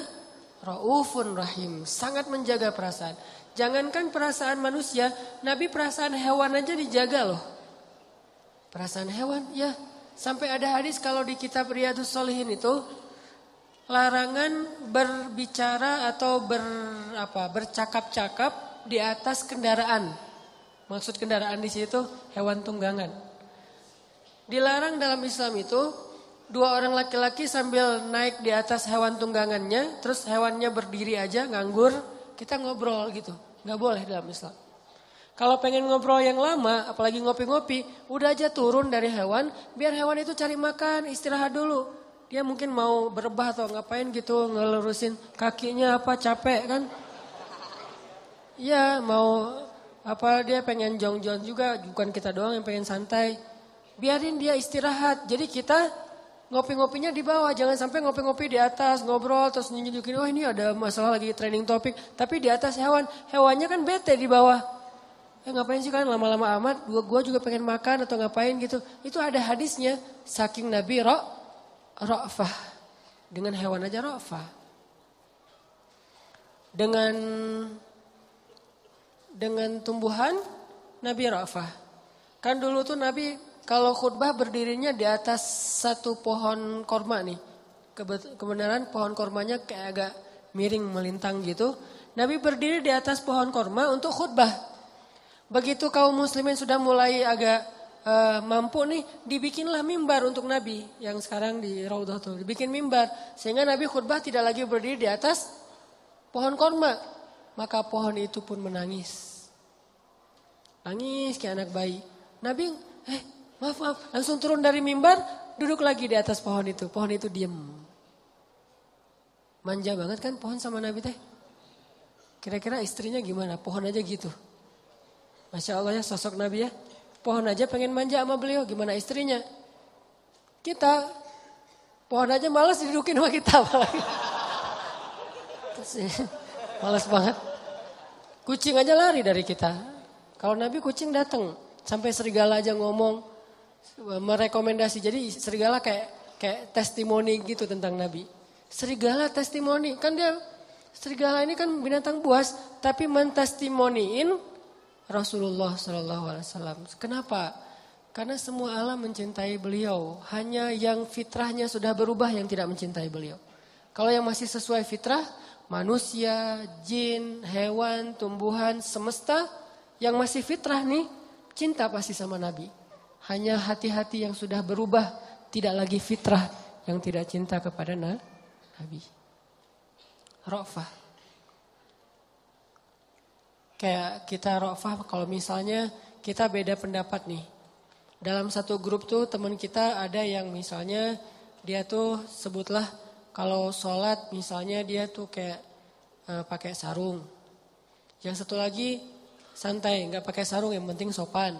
ra'ufun rahim. Sangat menjaga perasaan. Jangankan perasaan manusia, Nabi perasaan hewan aja dijaga loh. Perasaan hewan ya. Sampai ada hadis kalau di kitab Riyadhus Shalihin itu. Larangan berbicara atau bercakap-cakap di atas kendaraan. Maksud kendaraan di situ hewan tunggangan. Dilarang dalam Islam itu dua orang laki-laki sambil naik di atas hewan tunggangannya, terus hewannya berdiri aja nganggur, kita ngobrol gitu. Nggak boleh dalam Islam. Kalau pengen ngobrol yang lama, apalagi ngopi-ngopi, udah aja turun dari hewan, biar hewan itu cari makan, istirahat dulu. Dia mungkin mau berebah atau ngapain gitu, ngelurusin kakinya apa capek kan. Iya mau apa dia pengen jong-jong juga, bukan kita doang yang pengen santai. Biarin dia istirahat, jadi kita ngopi-ngopinya di bawah. Jangan sampai ngopi-ngopi di atas, ngobrol terus nunjukin, oh ini ada masalah lagi training topik. Tapi di atas hewan, hewannya kan bete di bawah. Ngapain sih kan lama-lama amat, gua juga pengen makan atau ngapain gitu. Itu ada hadisnya, saking Nabi Ra'fah. Dengan hewan aja ra'fah. Dengan tumbuhan Nabi ra'fah. Kan dulu tuh Nabi kalau khutbah berdirinya di atas satu pohon korma nih. Kebenaran pohon kormanya kayak agak miring melintang gitu. Nabi berdiri di atas pohon korma untuk khutbah. Begitu kaum muslimin sudah mulai agak mampu nih, dibikinlah mimbar untuk Nabi yang sekarang di Raudhah tuh, dibikin mimbar sehingga Nabi khutbah tidak lagi berdiri di atas pohon korma, maka pohon itu pun menangis kayak anak bayi. Nabi maaf langsung turun dari mimbar, duduk lagi di atas pohon itu diem. Manja banget kan pohon sama Nabi teh. Kira-kira istrinya gimana? Pohon aja gitu. Masya Allah ya sosok Nabi ya. Pohon aja pengen manja sama beliau, gimana istrinya? Kita, pohon aja malas didudukin sama kita. Malas banget. Kucing aja lari dari kita. Kalau Nabi kucing datang. Sampai serigala aja ngomong, merekomendasi. Jadi serigala kayak testimoni gitu tentang Nabi. Serigala testimoni, kan dia serigala ini kan binatang buas, tapi mentestimoniin Rasulullah SAW. Kenapa? Karena semua alam mencintai beliau, hanya yang fitrahnya sudah berubah yang tidak mencintai beliau. Kalau yang masih sesuai fitrah, manusia, jin, hewan, tumbuhan, semesta, yang masih fitrah nih, cinta pasti sama Nabi. Hanya hati-hati yang sudah berubah, tidak lagi fitrah, yang tidak cinta kepada Nabi. Ra'fah. Kayak kita ra'fah kalau misalnya kita beda pendapat nih. Dalam satu grup tuh teman kita ada yang misalnya dia tuh sebutlah kalau sholat misalnya dia tuh kayak pakai sarung. Yang satu lagi santai nggak pakai sarung yang penting sopan.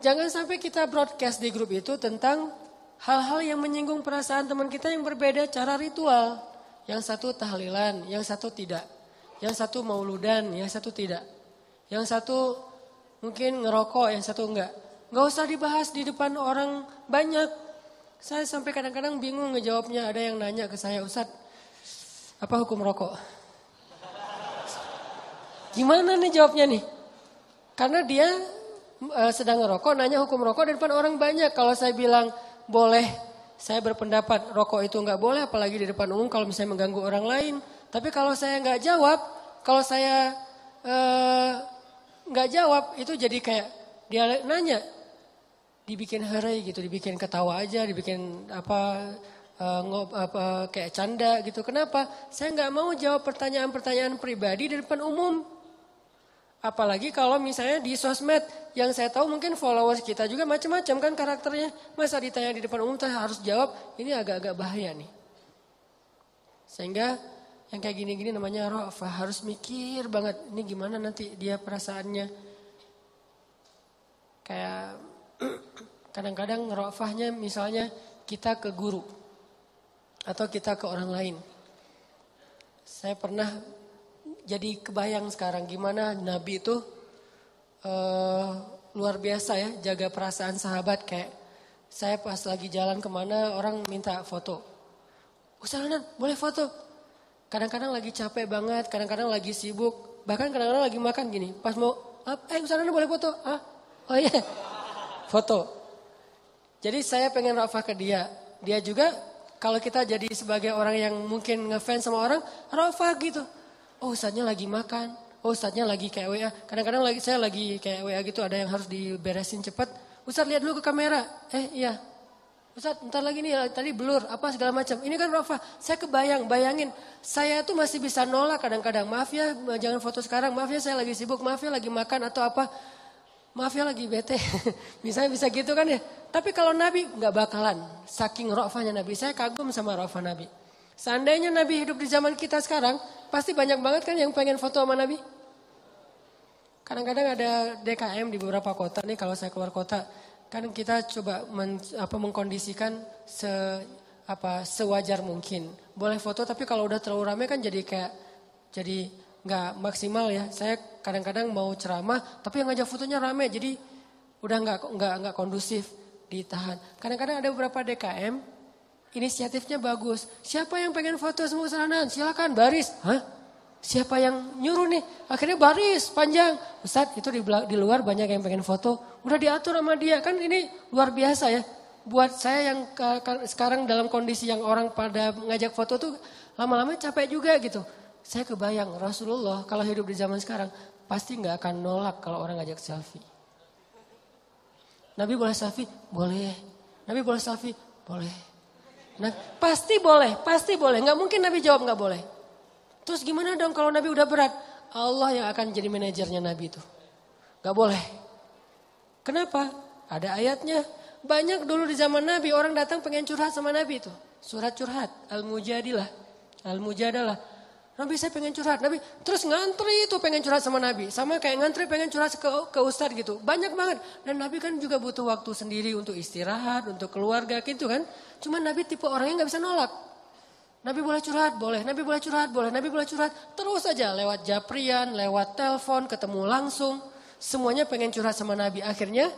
Jangan sampai kita broadcast di grup itu tentang hal-hal yang menyinggung perasaan teman kita yang berbeda cara ritual. Yang satu tahlilan, yang satu tidak. Yang satu mauludan, yang satu tidak. Yang satu mungkin ngerokok, yang satu enggak. Enggak usah dibahas di depan orang banyak. Saya sampai kadang-kadang bingung ngejawabnya. Ada yang nanya ke saya, Ustaz, apa hukum rokok? Gimana nih jawabnya nih? Karena dia sedang ngerokok, nanya hukum rokok di depan orang banyak. Kalau saya bilang boleh, saya berpendapat rokok itu enggak boleh, apalagi di depan umum kalau misalnya mengganggu orang lain. Tapi kalau saya nggak jawab, kalau saya nggak jawab, itu jadi kayak dia nanya, dibikin herai gitu, dibikin ketawa aja, dibikin kayak canda gitu. Kenapa? Saya nggak mau jawab pertanyaan-pertanyaan pribadi di depan umum. Apalagi kalau misalnya di sosmed, yang saya tahu mungkin followers kita juga macam-macam kan karakternya. Masa ditanya di depan umum, saya harus jawab, ini agak-agak bahaya nih. Sehingga yang kayak gini-gini namanya ra'fah, harus mikir banget ini gimana nanti dia perasaannya. Kayak kadang-kadang ra'fahnya misalnya kita ke guru atau kita ke orang lain. Saya pernah jadi kebayang sekarang gimana Nabi itu luar biasa ya jaga perasaan sahabat. Kayak saya pas lagi jalan kemana orang minta foto. Ustaz Hanan boleh foto? Kadang-kadang lagi capek banget, kadang-kadang lagi sibuk, bahkan kadang-kadang lagi makan gini. Pas mau, Ustaz Hanan boleh foto? Oh iya, foto. Jadi saya pengen ra'fah ke dia. Dia juga kalau kita jadi sebagai orang yang mungkin ngefans sama orang, ra'fah gitu. Oh Ustaznya lagi makan, oh Ustaznya lagi kayak WA. Kadang-kadang saya lagi kayak WA gitu, ada yang harus diberesin cepat. Ustaz lihat dulu ke kamera, iya. Ustaz, ntar lagi nih tadi blur apa segala macam. Ini kan ra'fah. Saya bayangin. Saya tuh masih bisa nolak kadang-kadang. Maaf ya, jangan foto sekarang. Maaf ya saya lagi sibuk. Maaf ya lagi makan atau apa. Maaf ya lagi bete. Misalnya bisa gitu kan ya. Tapi kalau Nabi nggak bakalan. Saking ra'fahnya Nabi. Saya kagum sama ra'fah Nabi. Seandainya Nabi hidup di zaman kita sekarang, pasti banyak banget kan yang pengen foto sama Nabi. Kadang-kadang ada DKM di beberapa kota nih kalau saya keluar kota. Kan kita coba mengkondisikan sewajar mungkin. Boleh foto tapi kalau udah terlalu ramai kan jadi nggak maksimal ya. Saya kadang-kadang mau ceramah tapi yang ngajak fotonya ramai jadi udah nggak kondusif, ditahan. Kadang-kadang ada beberapa DKM inisiatifnya bagus. Siapa yang pengen foto semua Hanan? Silakan baris. Hah? Siapa yang nyuruh nih? Akhirnya baris panjang. Ustaz itu di luar banyak yang pengen foto. Udah diatur sama dia. Kan ini luar biasa ya. Buat saya yang sekarang dalam kondisi yang orang pada ngajak foto tuh lama-lama capek juga gitu. Saya kebayang Rasulullah kalau hidup di zaman sekarang pasti gak akan nolak kalau orang ngajak selfie. Nabi boleh selfie? Boleh. Nabi boleh selfie? Boleh. Nah, pasti boleh. Gak mungkin Nabi jawab gak boleh. Terus gimana dong kalau Nabi udah berat? Allah yang akan jadi manajernya Nabi itu. Gak boleh. Kenapa? Ada ayatnya. Banyak dulu di zaman Nabi orang datang pengen curhat sama Nabi itu. Surat curhat. Al-Mujadilah. Nabi saya pengen curhat. Nabi terus ngantri itu pengen curhat sama Nabi. Sama kayak ngantri pengen curhat ke Ustadz gitu. Banyak banget. Dan Nabi kan juga butuh waktu sendiri untuk istirahat, untuk keluarga gitu kan. Cuman Nabi tipe orangnya gak bisa nolak. Nabi boleh curhat, boleh. Nabi boleh curhat, boleh. Nabi boleh curhat. Terus aja lewat japrian, lewat telepon, ketemu langsung. Semuanya pengen curhat sama Nabi. Akhirnya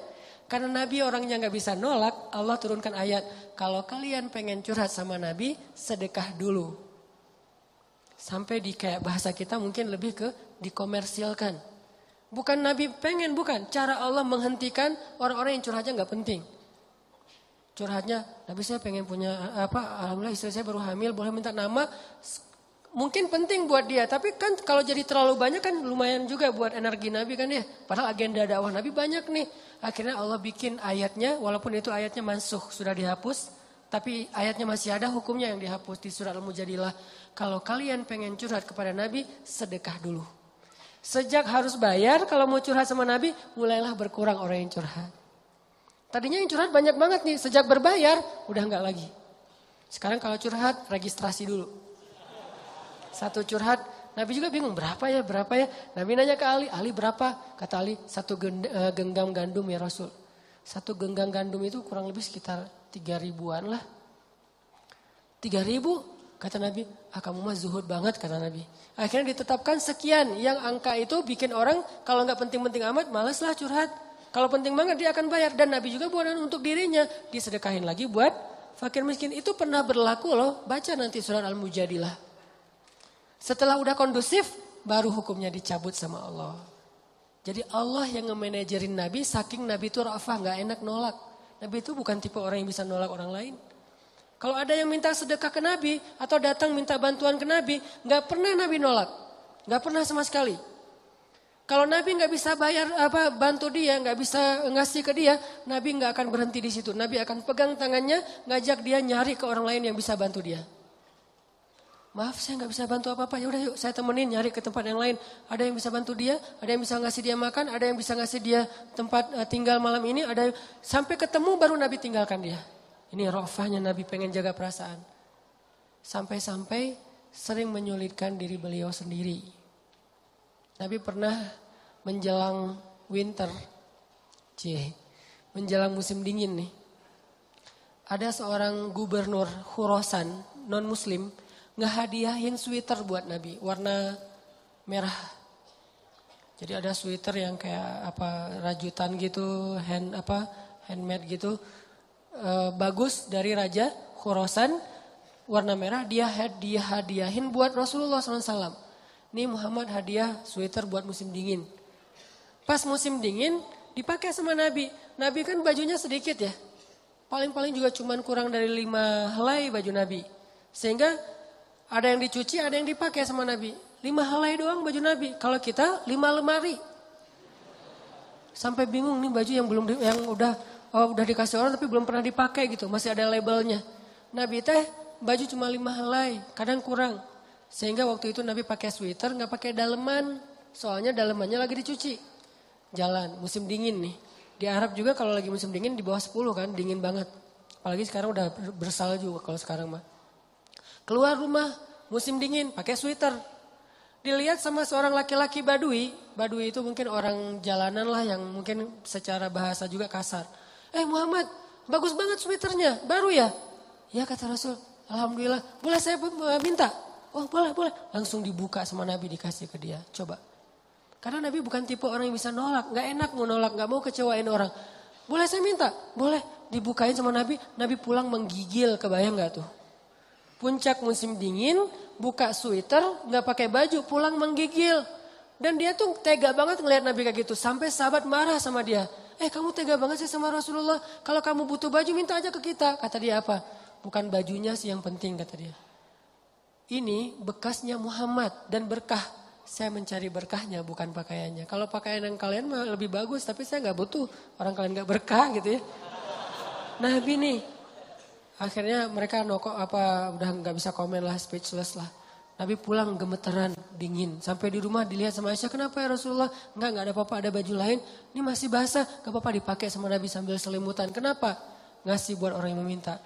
karena Nabi orangnya gak bisa nolak, Allah turunkan ayat. Kalau kalian pengen curhat sama Nabi, sedekah dulu. Sampai di kayak bahasa kita mungkin lebih ke dikomersilkan. Bukan Nabi pengen, bukan. Cara Allah menghentikan orang-orang yang curhatnya gak penting. Curhatnya, Nabi saya pengen punya alhamdulillah istri saya baru hamil, boleh minta nama. Mungkin penting buat dia, tapi kan kalau jadi terlalu banyak kan lumayan juga buat energi Nabi kan ya. Padahal agenda dakwah Nabi banyak nih. Akhirnya Allah bikin ayatnya, walaupun itu ayatnya mansuh, sudah dihapus. Tapi ayatnya masih ada hukumnya yang dihapus di surat Al-Mujadilah. Kalau kalian pengen curhat kepada Nabi, sedekah dulu. Sejak harus bayar, kalau mau curhat sama Nabi, mulailah berkurang orang yang curhat. Tadinya yang curhat banyak banget nih, sejak berbayar, udah enggak lagi. Sekarang kalau curhat, registrasi dulu. Satu curhat, Nabi juga bingung, berapa ya? Nabi nanya ke Ali berapa? Kata Ali, 1 genggam gandum ya Rasul. 1 genggam gandum itu kurang lebih sekitar 3.000-an lah. 3.000? Kata Nabi, kamu mah zuhud banget kata Nabi. Akhirnya ditetapkan sekian. Yang angka itu bikin orang kalau gak penting-penting amat malas lah curhat. Kalau penting banget dia akan bayar. Dan Nabi juga buat untuk dirinya. Disedekahin lagi buat fakir miskin. Itu pernah berlaku loh. Baca nanti surat Al-Mujadilah. Setelah udah kondusif, baru hukumnya dicabut sama Allah. Jadi Allah yang nge-manajerin Nabi, saking Nabi itu ra'afah, gak enak nolak. Nabi itu bukan tipe orang yang bisa nolak orang lain. Kalau ada yang minta sedekah ke Nabi atau datang minta bantuan ke Nabi, gak pernah Nabi nolak. Gak pernah sama sekali. Kalau Nabi gak bisa bayar bantu dia, gak bisa ngasih ke dia, Nabi gak akan berhenti di situ. Nabi akan pegang tangannya, ngajak dia nyari ke orang lain yang bisa bantu dia. Maaf saya gak bisa bantu apa-apa, ya udah yuk saya temenin nyari ke tempat yang lain. Ada yang bisa bantu dia, ada yang bisa ngasih dia makan, ada yang bisa ngasih dia tempat tinggal malam ini, ada yang, sampai ketemu baru Nabi tinggalkan dia. Ini rofahnya Nabi pengen jaga perasaan. Sampai-sampai sering menyulitkan diri beliau sendiri. Nabi pernah menjelang winter. Menjelang musim dingin nih. Ada seorang gubernur Khurasan non muslim ngehadiahin sweater buat Nabi warna merah. Jadi ada sweater yang kayak rajutan gitu, handmade gitu. Bagus dari Raja Khurasan warna merah dia hadiahin buat Rasulullah SAW. Ini Muhammad hadiah sweater buat musim dingin. Pas musim dingin dipakai sama Nabi. Nabi kan bajunya sedikit ya. Paling-paling juga cuman kurang dari 5 helai baju Nabi. Sehingga ada yang dicuci ada yang dipakai sama Nabi. 5 helai doang baju Nabi. Kalau kita 5 lemari. Sampai bingung nih baju yang udah dikasih orang tapi belum pernah dipakai gitu. Masih ada labelnya. Nabi baju cuma 5 helai. Kadang kurang. Sehingga waktu itu Nabi pakai sweater gak pakai daleman. Soalnya dalemannya lagi dicuci. Jalan musim dingin nih. Di Arab juga kalau lagi musim dingin di bawah 10 kan. Dingin banget. Apalagi sekarang udah bersalju kalau sekarang mah. Keluar rumah musim dingin pakai sweater. Dilihat sama seorang laki-laki badui. Badui itu mungkin orang jalanan lah yang mungkin secara bahasa juga kasar. Muhammad, bagus banget sweaternya, baru ya? Ya kata Rasul, alhamdulillah. Boleh saya minta? Oh boleh. Langsung dibuka sama Nabi dikasih ke dia. Coba. Karena Nabi bukan tipe orang yang bisa nolak. Gak enak mau nolak, gak mau kecewain orang. Boleh saya minta? Boleh. Dibukain sama Nabi, Nabi pulang menggigil, kebayang gak tuh? Puncak musim dingin, buka sweater, gak pakai baju, pulang menggigil. Dan dia tuh tega banget ngelihat Nabi kayak gitu. Sampai sahabat marah sama dia. Kamu tega banget sih sama Rasulullah. Kalau kamu butuh baju minta aja ke kita. Kata dia apa? Bukan bajunya sih yang penting kata dia. Ini bekasnya Muhammad dan berkah. Saya mencari berkahnya bukan pakaiannya. Kalau pakaian yang kalian mah lebih bagus. Tapi saya gak butuh orang kalian gak berkah gitu ya. Nabi nih. Akhirnya mereka udah gak bisa komen lah, speechless lah. Nabi pulang gemeteran, dingin. Sampai di rumah dilihat sama Aisyah, kenapa ya Rasulullah? Enggak ada apa-apa, ada baju lain. Ini masih basah, gak apa-apa dipakai sama Nabi sambil selimutan. Kenapa? Ngasih buat orang yang meminta.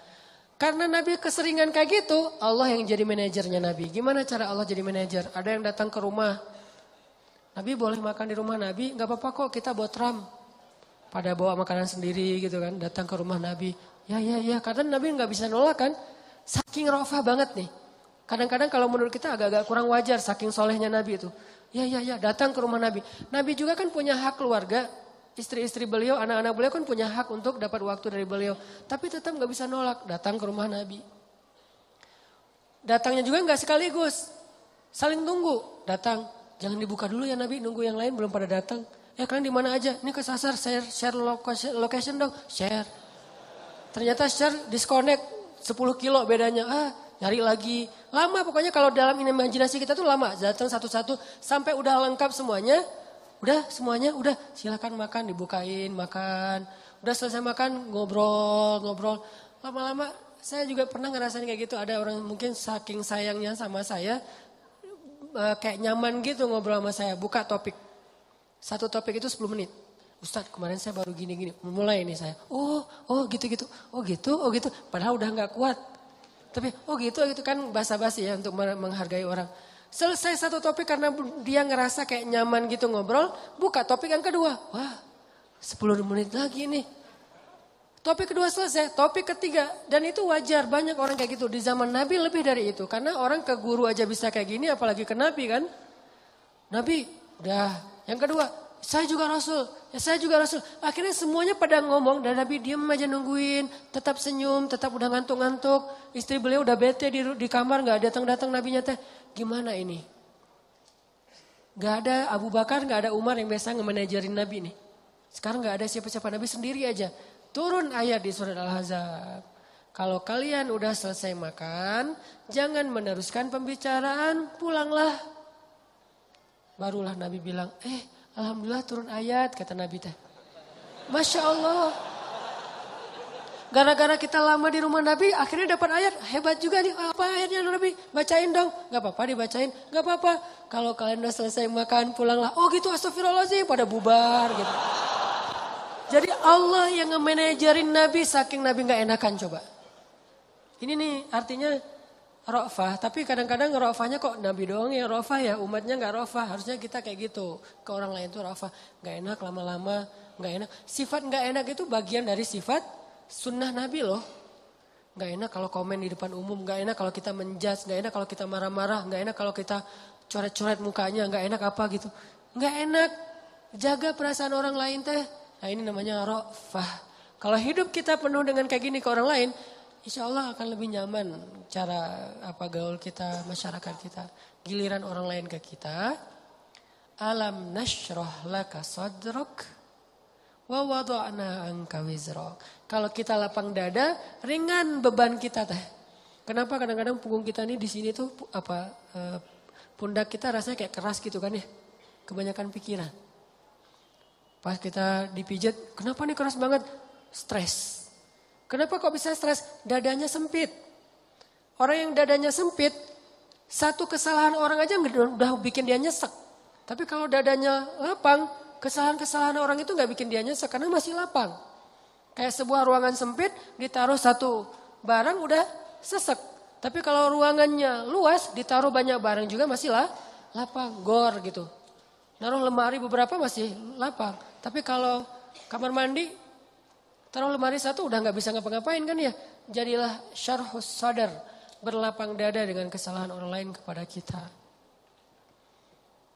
Karena Nabi keseringan kayak gitu, Allah yang jadi manajernya Nabi. Gimana cara Allah jadi manajer? Ada yang datang ke rumah. Nabi boleh makan di rumah Nabi, gak apa-apa kok kita bawa tram. Pada bawa makanan sendiri gitu kan, datang ke rumah Nabi. Ya, kadang Nabi gak bisa nolak kan. Saking rofah banget nih. Kadang-kadang kalau menurut kita agak-agak kurang wajar saking solehnya Nabi itu. Ya, datang ke rumah Nabi. Nabi juga kan punya hak keluarga. Istri-istri beliau, anak-anak beliau kan punya hak untuk dapat waktu dari beliau. Tapi tetap gak bisa nolak, datang ke rumah Nabi. Datangnya juga gak sekaligus. Saling tunggu, datang. Jangan dibuka dulu ya Nabi, nunggu yang lain belum pada datang. Kalian di mana aja? Ini kesasar, share location dong, share. Ternyata share disconnect 10 kilo bedanya. Nyari lagi. Lama pokoknya kalau dalam imajinasi kita tuh lama. Datang satu-satu sampai udah lengkap semuanya. Udah semuanya, udah silakan makan, dibukain, makan. Udah selesai makan, ngobrol. Lama-lama saya juga pernah ngerasain kayak gitu. Ada orang mungkin saking sayangnya sama saya, kayak nyaman gitu ngobrol sama saya. Buka topik. Satu topik itu 10 menit. Ustadz kemarin saya baru gini-gini. Mulai nih saya. Oh gitu-gitu. Oh gitu. Padahal udah gak kuat. Tapi gitu kan basa-basi ya untuk menghargai orang. Selesai satu topik karena dia ngerasa kayak nyaman gitu ngobrol. Buka topik yang kedua. Wah 10 menit lagi nih. Topik kedua selesai. Topik ketiga. Dan itu wajar. Banyak orang kayak gitu. Di zaman Nabi lebih dari itu. Karena orang ke guru aja bisa kayak gini. Apalagi ke Nabi kan. Nabi udah. Yang kedua. Saya juga Rasul. Ya saya juga Rasul. Akhirnya semuanya pada ngomong. Dan Nabi diem aja nungguin. Tetap senyum. Tetap udah ngantuk-ngantuk. Istri beliau udah bete di kamar. Gak datang-datang Nabinya teh. Gimana ini? Gak ada Abu Bakar, gak ada Umar yang biasa nge-manajerin Nabi nih. Sekarang gak ada siapa-siapa, Nabi sendiri aja. Turun ayat di surat Al-Ahzab. Kalau kalian udah selesai makan, jangan meneruskan pembicaraan, pulanglah. Barulah Nabi bilang, alhamdulillah turun ayat, kata Nabi teh. Masya Allah. Gara-gara kita lama di rumah Nabi, akhirnya dapat ayat. Hebat juga nih, apa ayatnya Nabi? Bacain dong. Gak apa-apa dibacain, gak apa-apa. Kalau kalian udah selesai makan, pulanglah. Oh gitu, astagfirullahaladzim, pada bubar gitu. Jadi Allah yang nge-manajerin Nabi, saking Nabi gak enakan coba. Ini nih artinya rofah, tapi kadang-kadang rofahnya kok Nabi doang ya rofah ya, umatnya gak rofah. Harusnya kita kayak gitu, ke orang lain tuh rofah. Gak enak lama-lama, gak enak. Sifat gak enak itu bagian dari sifat sunnah Nabi loh. Gak enak kalau komen di depan umum. Gak enak kalau kita menjudge. Gak enak kalau kita marah-marah. Gak enak kalau kita coret-coret mukanya. Gak enak apa gitu. Gak enak. Jaga perasaan orang lain teh. Nah ini namanya rofah. Kalau hidup kita penuh dengan kayak gini ke orang lain. Insya Allah akan lebih nyaman. Cara gaul kita, masyarakat kita. Giliran orang lain ke kita. Alam nashrah laka sadrak. Wa wada'na anka wizrak. Kalau kita lapang dada, ringan beban kita teh. Kenapa kadang-kadang punggung kita nih di sini tuh pundak kita rasanya kayak keras gitu kan ya. Kebanyakan pikiran. Pas kita dipijat, kenapa nih keras banget? Stres. Kenapa kok bisa stres? Dadanya sempit. Orang yang dadanya sempit, satu kesalahan orang aja udah bikin dia nyesek. Tapi kalau dadanya lapang, kesalahan-kesalahan orang itu gak bikin dia nyesek karena masih lapang. Kayak sebuah ruangan sempit ditaruh satu barang udah sesek. Tapi kalau ruangannya luas ditaruh banyak barang juga masih lapang, gor gitu. Naruh lemari beberapa masih lapang. Tapi kalau kamar mandi taruh lemari satu udah gak bisa ngapa-ngapain kan ya. Jadilah syarhus sadar, berlapang dada dengan kesalahan orang lain kepada kita.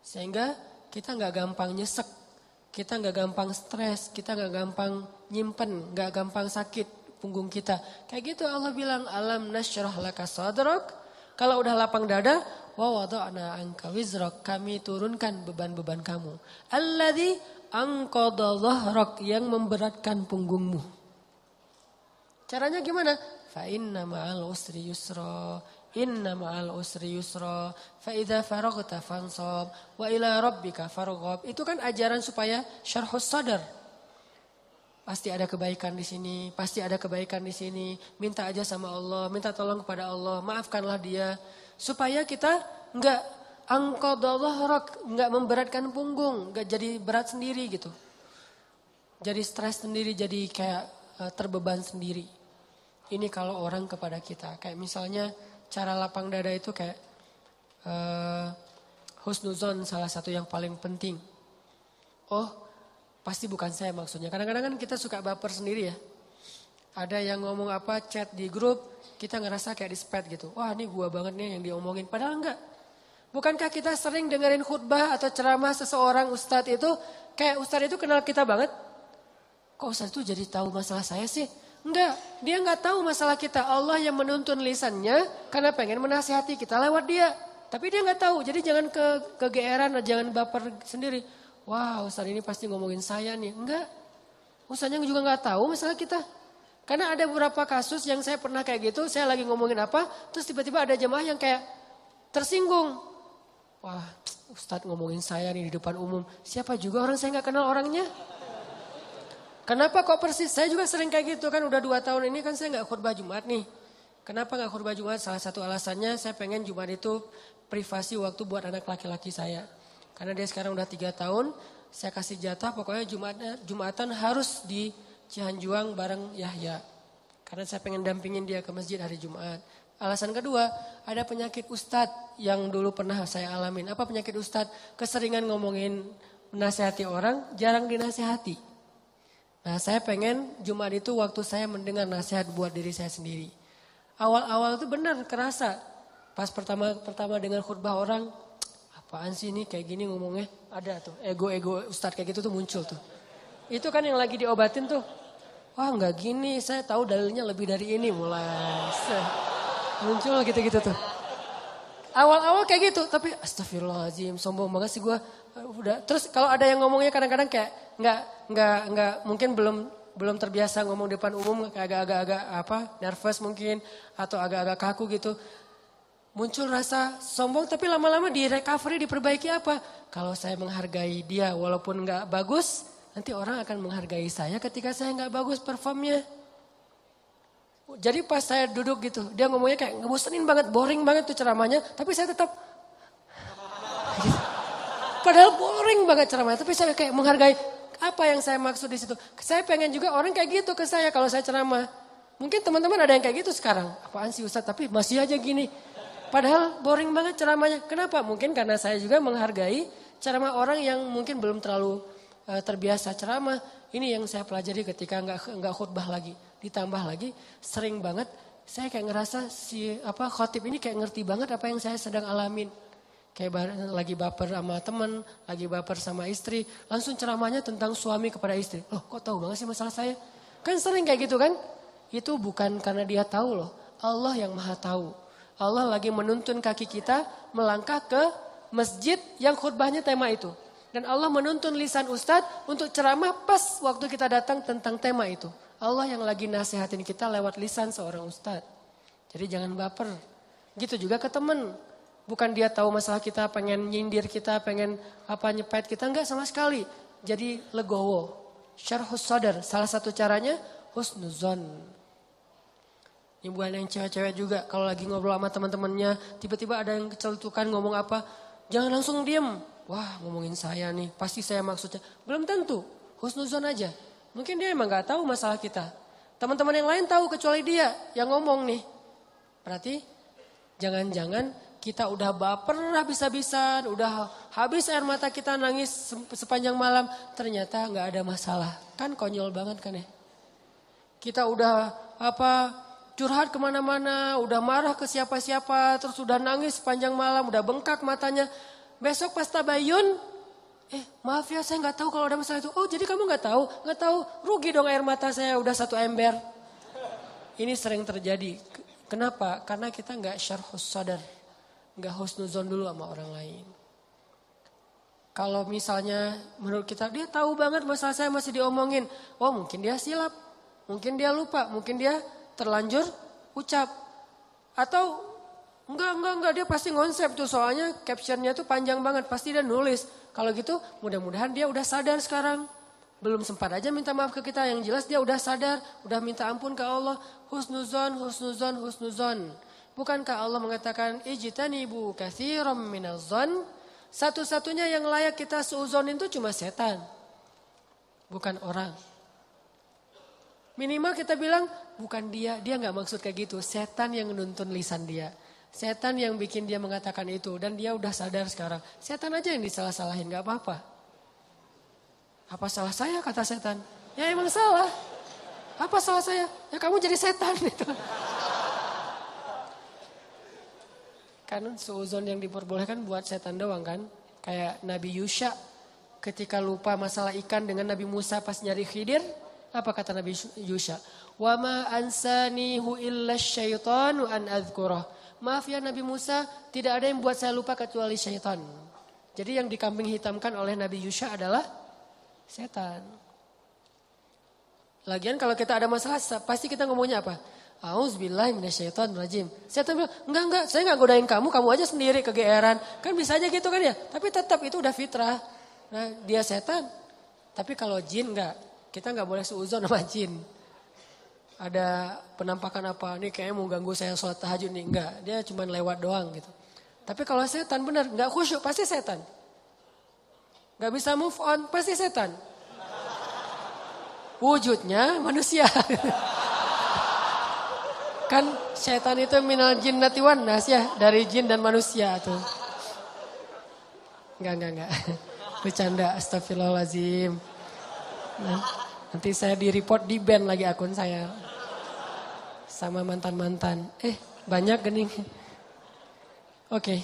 Sehingga kita gak gampang nyesek. Kita gak gampang stres, kita gak gampang nyimpen, gak gampang sakit punggung kita. Kayak gitu Allah bilang, alam nasyrah laka sadrak. Kalau udah lapang dada, wa wada'na anka wizrak. Kami turunkan beban-beban kamu. Alladzi anqadha dhahrak, yang memberatkan punggungmu. Caranya gimana? Fa inna ma'al usri yusra. Inna ma'al usri yusra, fa idza faraghta fansab, wa ila rabbika farghab. Itu kan ajaran supaya syarhus sadar. Pasti ada kebaikan di sini, pasti ada kebaikan di sini. Minta aja sama Allah, minta tolong kepada Allah, maafkanlah dia. Supaya kita enggak angqadallah, enggak memberatkan punggung, enggak jadi berat sendiri gitu. Jadi stres sendiri, jadi kayak terbeban sendiri. ini kalau orang kepada kita. Kayak misalnya cara lapang dada itu kayak husnuzon salah satu yang paling penting. Oh pasti bukan saya maksudnya. Kadang-kadang kan kita suka baper sendiri ya. Ada yang ngomong apa chat di grup, kita ngerasa kayak di spam gitu. Wah ini gua banget nih yang diomongin. Padahal enggak. Bukankah kita sering dengerin khutbah atau ceramah seseorang ustadz itu. Kayak ustadz itu kenal kita banget. Kok ustadz itu jadi tahu masalah saya sih? Enggak, dia enggak tahu masalah kita. Allah yang menuntun lisannya karena pengen menasihati kita lewat dia. Tapi dia enggak tahu, jadi jangan kegeeran, jangan baper sendiri. Wah ustadz ini pasti ngomongin saya nih. Enggak, ustadznya juga enggak tahu masalah kita. Karena ada beberapa kasus yang saya pernah kayak gitu, saya lagi ngomongin apa, terus tiba-tiba ada jemaah yang kayak tersinggung. Wah ustadz ngomongin saya nih di depan umum, siapa juga orang saya enggak kenal orangnya. Kenapa kok persis? Saya juga sering kayak gitu kan, udah 2 tahun ini kan saya enggak khutbah Jumat nih. Kenapa enggak khutbah Jumat? Salah satu alasannya saya pengen Jumat itu privasi waktu buat anak laki-laki saya. Karena dia sekarang udah 3 tahun, saya kasih jatah pokoknya Jumatan harus di Cihanjuang bareng Yahya. Karena saya pengen dampingin dia ke masjid hari Jumat. Alasan kedua, ada penyakit ustadz yang dulu pernah saya alamin. Apa penyakit ustadz? Keseringan ngomongin menasihati orang, jarang dinasihati. Nah saya pengen Jumat itu waktu saya mendengar nasihat buat diri saya sendiri. Awal-awal itu benar kerasa. Pas pertama dengar khutbah orang, apaan sih ini kayak gini ngomongnya. Ada tuh ego-ego ustadz kayak gitu tuh muncul tuh. Itu kan yang lagi diobatin tuh. Wah enggak gini, saya tahu dalilnya lebih dari ini mulai. Muncul gitu-gitu tuh. Awal-awal kayak gitu, tapi astagfirullahaladzim, sombong banget sih gue. Udah. Terus kalau ada yang ngomongnya kadang-kadang kayak enggak mungkin belum terbiasa ngomong depan umum, kayak agak-agak nervous mungkin atau agak-agak kaku gitu. Muncul rasa sombong tapi lama-lama di recovery diperbaiki apa? Kalau saya menghargai dia walaupun enggak bagus, nanti orang akan menghargai saya ketika saya nggak bagus performnya. Jadi pas saya duduk gitu, dia ngomongnya kayak ngebosenin banget, boring banget tuh ceramahnya. Tapi saya tetap, padahal boring banget ceramahnya. Tapi saya kayak menghargai apa yang saya maksud di situ. Saya pengen juga orang kayak gitu ke saya kalau saya ceramah. Mungkin teman-teman ada yang kayak gitu sekarang. Apaan sih Ustaz, tapi masih aja gini. Padahal boring banget ceramahnya. Kenapa? Mungkin karena saya juga menghargai ceramah orang yang mungkin belum terlalu terbiasa ceramah. Ini yang saya pelajari ketika nggak khutbah lagi. Ditambah lagi sering banget saya kayak ngerasa khotib ini kayak ngerti banget apa yang saya sedang alamin. Kayak lagi baper sama teman, lagi baper sama istri, langsung ceramahnya tentang suami kepada istri. Loh kok tahu banget sih masalah saya? Kan sering kayak gitu kan? Itu bukan karena dia tahu loh. Allah yang maha tahu. Allah lagi menuntun kaki kita melangkah ke masjid yang khutbahnya tema itu. Dan Allah menuntun lisan ustadz untuk ceramah pas waktu kita datang tentang tema itu. Allah yang lagi nasihatin kita lewat lisan seorang ustadz. Jadi jangan baper. Gitu juga ke teman. Bukan dia tahu masalah kita, pengen nyindir kita, pengen nyepet kita. Enggak sama sekali. Jadi legowo. Syarhus sadar. Salah satu caranya husnuzon. Ini bukan yang cewek-cewek juga. Kalau lagi ngobrol sama teman-temannya, tiba-tiba ada yang kecelutukan ngomong apa. Jangan langsung diem. Wah ngomongin saya nih, pasti saya maksudnya. Belum tentu, husnuzon aja. Mungkin dia emang gak tahu masalah kita. Teman-teman yang lain tahu kecuali dia yang ngomong nih. Berarti jangan-jangan kita udah baper habis-habisan, udah habis air mata kita nangis sepanjang malam. Ternyata gak ada masalah. Kan konyol banget kan ya. Kita udah curhat kemana-mana, udah marah ke siapa-siapa, terus udah nangis sepanjang malam, udah bengkak matanya. Besok pas tabayun, maaf ya saya nggak tahu kalau ada masalah itu. Oh jadi kamu nggak tahu, rugi dong air mata saya udah 1 ember. Ini sering terjadi. Kenapa? Karena kita nggak syarhus sadar, nggak husnuzon dulu sama orang lain. Kalau misalnya menurut kita dia tahu banget masalah saya masih diomongin, oh mungkin dia silap, mungkin dia lupa, mungkin dia terlanjur ucap, atau Enggak, dia pasti ngonsep tuh soalnya captionnya tuh panjang banget, pasti dia nulis. Kalau gitu mudah-mudahan dia udah sadar sekarang. Belum sempat aja minta maaf ke kita, yang jelas dia udah sadar, udah minta ampun ke Allah. Husnuzon. Bukankah Allah mengatakan ijtanibu katsiran minaz-zon? Satu-satunya yang layak kita suuzonin itu cuma setan. Bukan orang. Minimal kita bilang bukan dia nggak maksud kayak gitu. Setan yang menuntun lisan dia. Setan yang bikin dia mengatakan itu dan dia udah sadar sekarang. Setan aja yang disalah-salahin, nggak apa-apa. Apa salah saya kata setan? Ya emang salah. Apa salah saya? Ya kamu jadi setan gitu. Kan suuzon yang diperbolehkan buat setan doang kan. Kayak Nabi Yusha ketika lupa masalah ikan dengan Nabi Musa pas nyari Khidir. Apa kata Nabi Yusha? Wa ma ansanihu illa syaitanu an adzkurah. Maaf ya Nabi Musa, tidak ada yang buat saya lupa kecuali syaitan. Jadi yang dikambing hitamkan oleh Nabi Yusha adalah setan. Lagian kalau kita ada masalah pasti kita ngomongnya apa? Auzubillahi minasyaitonirrajim. Setan bilang, enggak, saya enggak godain kamu aja sendiri kegeeran. Kan bisa aja gitu kan ya. Tapi tetap itu udah fitrah. Nah, dia setan. Tapi kalau jin enggak. Kita enggak boleh suuzon sama jin. Ada penampakan apa, nih kayaknya mau ganggu saya sholat tahajud nih. Enggak, dia cuma lewat doang gitu. Tapi kalau setan benar, enggak khusyuk, pasti setan. Enggak bisa move on, pasti setan. Wujudnya manusia. Kan setan itu minal jinnati wan nas ya, dari jin dan manusia tuh. Enggak. Bercanda, astagfirullahaladzim. Nanti saya di-report, di-ban lagi akun saya. Sama mantan-mantan. Banyak gening. Oke.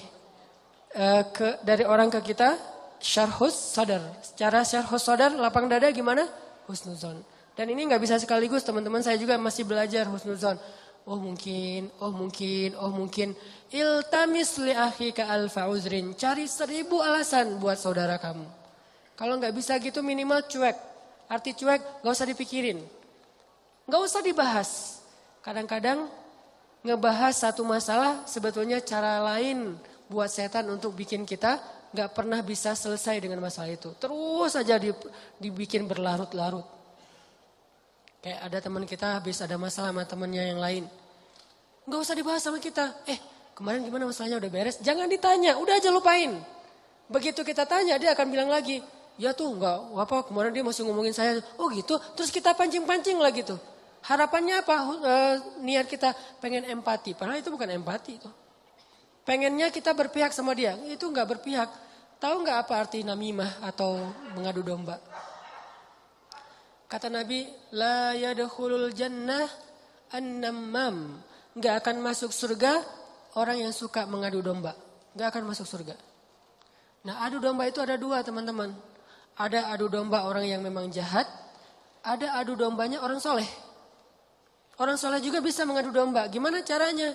Dari orang ke kita, syarhus sadar. Secara syarhus sadar, lapang dada gimana? Husnuzon. Dan ini gak bisa sekaligus, teman-teman saya juga masih belajar husnuzon. Oh mungkin. Iltamis li akhika alfa uzrin. Cari 1000 alasan buat saudara kamu. Kalau gak bisa gitu minimal cuek. Arti cuek gak usah dipikirin. Gak usah dibahas. Kadang-kadang ngebahas satu masalah sebetulnya cara lain buat setan untuk bikin kita gak pernah bisa selesai dengan masalah itu. Terus saja dibikin berlarut-larut. Kayak ada teman kita habis ada masalah sama temannya yang lain. Gak usah dibahas sama kita. Kemarin gimana masalahnya udah beres? Jangan ditanya, udah aja lupain. Begitu kita tanya dia akan bilang lagi. Ya tuh enggak apa kemarin dia masih ngomongin saya. Oh gitu, terus kita pancing-pancing lah gitu. Harapannya apa? Niat kita pengen empati. Padahal itu bukan empati itu. Pengennya kita berpihak sama dia. Itu enggak berpihak. Tahu enggak apa arti namimah atau mengadu domba? Kata Nabi, la yadkhulul jannah an-nammam. Enggak akan masuk surga orang yang suka mengadu domba. Enggak akan masuk surga. Nah, adu domba itu ada 2, teman-teman. Ada adu domba orang yang memang jahat. Ada adu dombanya orang soleh. Orang soleh juga bisa mengadu domba. Gimana caranya?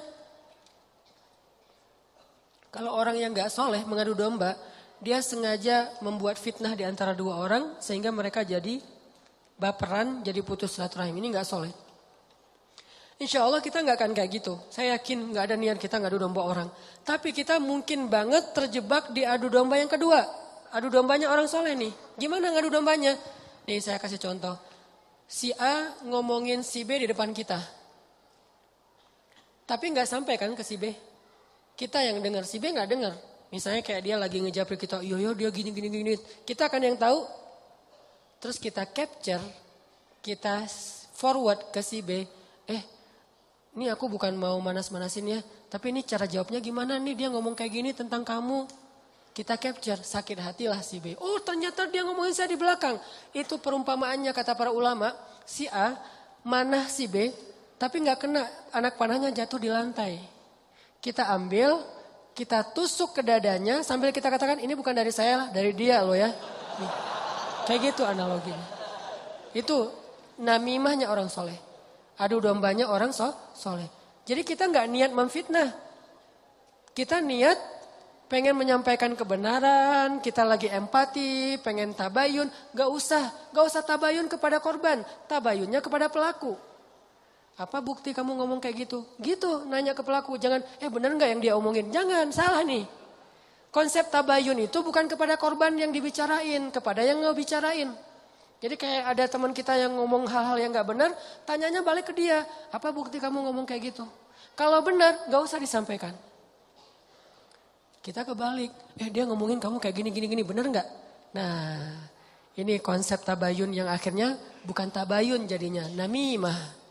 Kalau orang yang gak soleh mengadu domba, dia sengaja membuat fitnah di antara 2 orang. Sehingga mereka jadi baperan, jadi putus silaturahim. Ini gak soleh. Insya Allah kita gak akan kayak gitu. Saya yakin gak ada niat kita ngadu domba orang. Tapi kita mungkin banget terjebak di adu domba yang kedua. Adu dombanya orang soleh nih. Gimana ngadu dombanya? Nih saya kasih contoh. Si A ngomongin si B di depan kita. Tapi gak sampai kan ke si B. Kita yang dengar, si B gak dengar. Misalnya kayak dia lagi ngejapri kita. Iya dia gini. Kita kan yang tahu. Terus kita capture. Kita forward ke si B. Ini aku bukan mau manas-manasin ya. Tapi ini cara jawabnya gimana nih. Dia ngomong kayak gini tentang kamu. Kita capture, sakit hatilah si B. Oh ternyata dia ngomongin saya di belakang. Itu perumpamaannya kata para ulama. Si A manah si B. Tapi gak kena, anak panahnya jatuh di lantai. Kita ambil, kita tusuk ke dadanya. Sambil kita katakan ini bukan dari saya lah, dari dia loh ya. Nih. Kayak gitu analoginya. Itu namimahnya orang soleh. Adu dombanya orang soleh. Jadi kita gak niat memfitnah. Kita niat pengen menyampaikan kebenaran, kita lagi empati, pengen tabayun. Gak usah tabayun kepada korban. Tabayunnya kepada pelaku. Apa bukti kamu ngomong kayak gitu? Gitu, nanya ke pelaku. Jangan, benar gak yang dia omongin? Jangan, salah nih. Konsep tabayun itu bukan kepada korban yang dibicarain, kepada yang ngebicarain. Jadi kayak ada teman kita yang ngomong hal-hal yang gak benar, tanyanya balik ke dia. Apa bukti kamu ngomong kayak gitu? Kalau benar, gak usah disampaikan. Kita kebalik, dia ngomongin kamu kayak gini, benar gak? Nah, ini konsep tabayun yang akhirnya Bukan tabayun jadinya, namimah.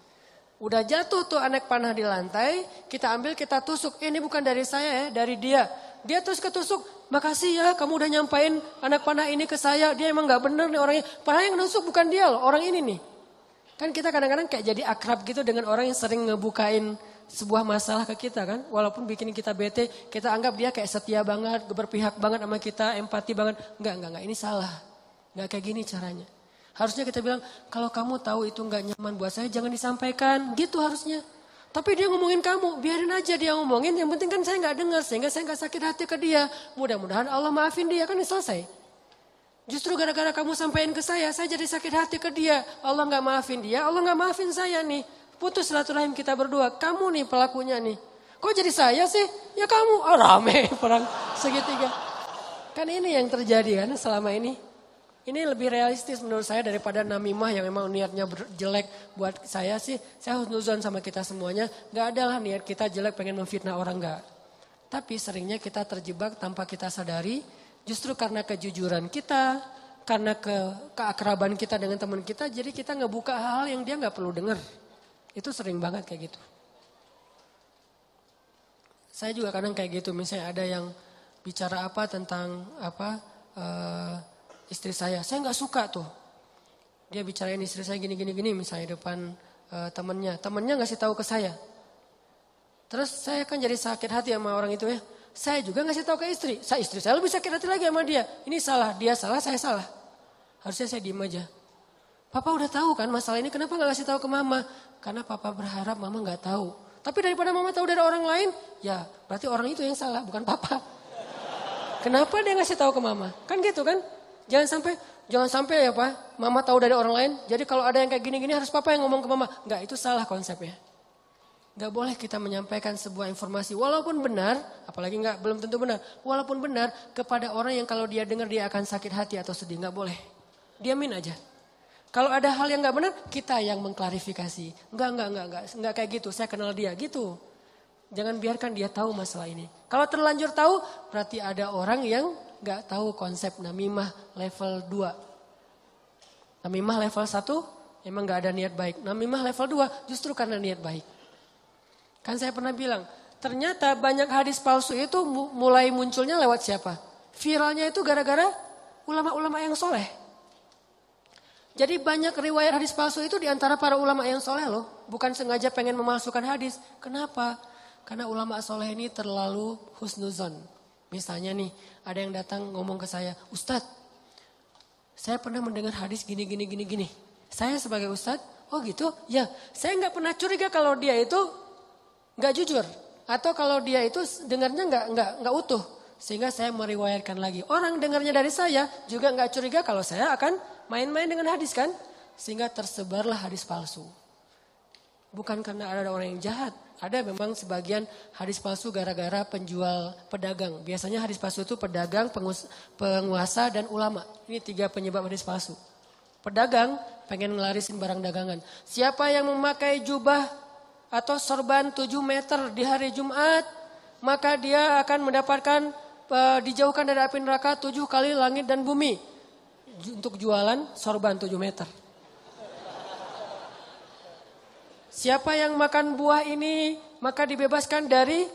Udah jatuh tuh anak panah di lantai, kita ambil kita tusuk. Ini bukan dari saya ya, dari dia. Dia terus ketusuk, makasih ya kamu udah nyampain anak panah ini ke saya. Dia emang gak bener nih orangnya. Padahal yang nusuk bukan dia loh, orang ini nih. Kan kita kadang-kadang kayak jadi akrab gitu dengan orang yang sering ngebukain sebuah masalah ke kita kan. Walaupun bikin kita bete, kita anggap dia kayak setia banget, berpihak banget sama kita, empati banget. Enggak, ini salah. Enggak kayak gini caranya. Harusnya kita bilang, kalau kamu tahu itu nggak nyaman buat saya, jangan disampaikan. Gitu harusnya. Tapi dia ngomongin kamu, biarin aja dia ngomongin. Yang penting kan saya nggak dengar, sehingga saya nggak sakit hati ke dia. Mudah-mudahan Allah maafin dia, kan selesai. Justru gara-gara kamu sampaikan ke saya jadi sakit hati ke dia. Allah nggak maafin dia, Allah nggak maafin saya nih. Putus silaturahim kita berdua. Kamu nih pelakunya nih. Kok jadi saya sih? Ya kamu. Oh rame perang segitiga. Kan ini yang terjadi kan selama ini. Ini lebih realistis menurut saya daripada namimah yang memang niatnya jelek buat saya sih. Saya husnuzon sama kita semuanya. Gak adalah niat kita jelek pengen memfitnah orang, gak. Tapi seringnya kita terjebak tanpa kita sadari. Justru karena kejujuran kita, karena keakraban kita dengan teman kita. Jadi kita ngebuka hal-hal yang dia gak perlu dengar. Itu sering banget kayak gitu. Saya juga kadang kayak gitu. Misalnya ada yang bicara apa tentang istri saya nggak suka tuh. Dia bicarain istri saya gini misalnya depan temennya ngasih tahu ke saya. Terus saya kan jadi sakit hati sama orang itu ya. Saya juga ngasih tahu ke istri. Istri saya lebih sakit hati lagi sama dia. Ini salah, dia salah, saya salah. Harusnya saya diem aja. Papa udah tahu kan masalah ini, kenapa nggak ngasih tahu ke mama? Karena papa berharap mama nggak tahu. Tapi daripada mama tahu dari orang lain, ya berarti orang itu yang salah, bukan papa. Kenapa dia ngasih tahu ke mama? Kan gitu kan? Jangan sampai ya Pak, mama tahu dari orang lain. Jadi kalau ada yang kayak gini-gini harus papa yang ngomong ke mama. Enggak, itu salah konsepnya. Enggak boleh kita menyampaikan sebuah informasi walaupun benar, apalagi belum tentu benar. Walaupun benar kepada orang yang kalau dia dengar dia akan sakit hati atau sedih, enggak boleh. Diamin aja. Kalau ada hal yang enggak benar, kita yang mengklarifikasi. Enggak kayak gitu. Saya kenal dia gitu. Jangan biarkan dia tahu masalah ini. Kalau terlanjur tahu, berarti ada orang yang gak tahu konsep namimah level 2. Namimah level 1 emang gak ada niat baik. Namimah level 2 justru karena niat baik. Kan saya pernah bilang, ternyata banyak hadis palsu itu mulai munculnya lewat siapa? Viralnya itu gara-gara ulama-ulama yang soleh. Jadi banyak riwayat hadis palsu itu diantara para ulama yang soleh loh. Bukan sengaja pengen memalsukan hadis. Kenapa? Karena ulama soleh ini terlalu husnuzon. Misalnya nih, ada yang datang ngomong ke saya, Ustadz, saya pernah mendengar hadis gini. Saya sebagai Ustadz, oh gitu? Ya, saya nggak pernah curiga kalau dia itu nggak jujur. Atau kalau dia itu dengarnya nggak utuh. Sehingga saya meriwayatkan lagi. Orang dengarnya dari saya juga nggak curiga kalau saya akan main-main dengan hadis kan. Sehingga tersebarlah hadis palsu. Bukan karena ada orang yang jahat. Ada memang sebagian hadis palsu gara-gara pedagang. Biasanya hadis palsu itu pedagang, penguasa, dan ulama. Ini 3 penyebab hadis palsu. Pedagang pengen ngelarisin barang dagangan. Siapa yang memakai jubah atau sorban 7 meter di hari Jumat, maka dia akan mendapatkan dijauhkan dari api neraka 7 kali langit dan bumi. Untuk jualan sorban 7 meter. Siapa yang makan buah ini maka dibebaskan dari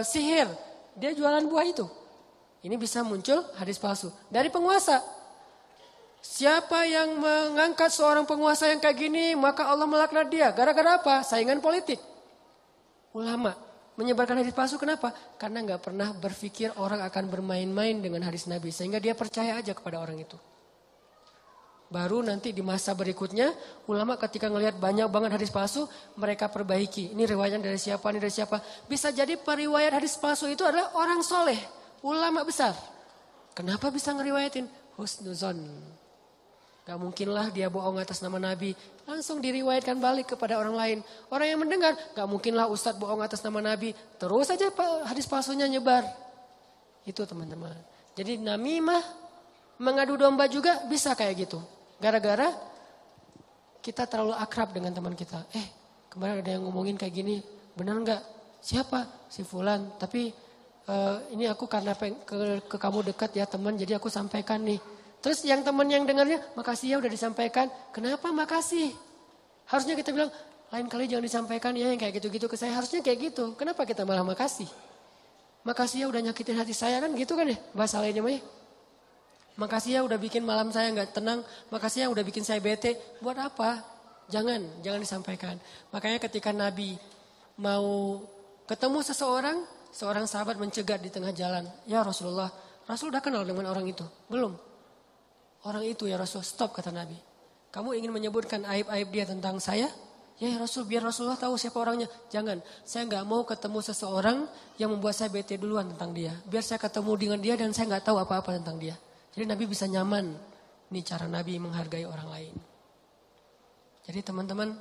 sihir. Dia jualan buah itu. Ini bisa muncul hadis palsu dari penguasa. Siapa yang mengangkat seorang penguasa yang kayak gini maka Allah melaknat dia. Gara-gara apa? Saingan politik. Ulama menyebarkan hadis palsu kenapa? Karena nggak pernah berpikir orang akan bermain-main dengan hadis Nabi sehingga dia percaya aja kepada orang itu. Baru nanti di masa berikutnya, ulama ketika ngelihat banyak banget hadis palsu, mereka perbaiki. Ini riwayatnya dari siapa, ini dari siapa. Bisa jadi periwayat hadis palsu itu adalah orang soleh, ulama besar. Kenapa bisa ngeriwayatin? Husnuzon. Gak mungkinlah dia bohong atas nama Nabi. Langsung diriwayatkan balik kepada orang lain. Orang yang mendengar, gak mungkinlah Ustadz bohong atas nama Nabi. Terus saja hadis palsunya nyebar. Itu teman-teman. Jadi namimah, mengadu domba juga bisa kayak gitu. Gara-gara kita terlalu akrab dengan teman kita. Kemarin ada yang ngomongin kayak gini, benar nggak? Siapa? Si Fulan. Tapi ini aku karena ke kamu dekat ya teman, jadi aku sampaikan nih. Terus yang teman yang dengarnya, makasih ya udah disampaikan. Kenapa makasih? Harusnya kita bilang, lain kali jangan disampaikan ya yang kayak gitu-gitu ke saya. Harusnya kayak gitu. Kenapa kita malah makasih? Makasih ya udah nyakitin hati saya kan gitu kan ya bahasa lainnya mah ya. Makasih ya udah bikin malam saya gak tenang. Makasih ya udah bikin saya bete. Buat apa? Jangan disampaikan. Makanya ketika Nabi mau ketemu seseorang, seorang sahabat mencegat di tengah jalan. Ya Rasulullah, Rasul udah kenal dengan orang itu? Belum. Orang itu ya Rasul, stop kata Nabi. Kamu ingin menyebutkan aib-aib dia tentang saya? Ya Rasul, biar Rasulullah tahu siapa orangnya. Jangan, saya gak mau ketemu seseorang yang membuat saya bete duluan tentang dia. Biar saya ketemu dengan dia dan saya gak tahu apa-apa tentang dia. Jadi Nabi bisa nyaman. Ini cara Nabi menghargai orang lain. Jadi teman-teman,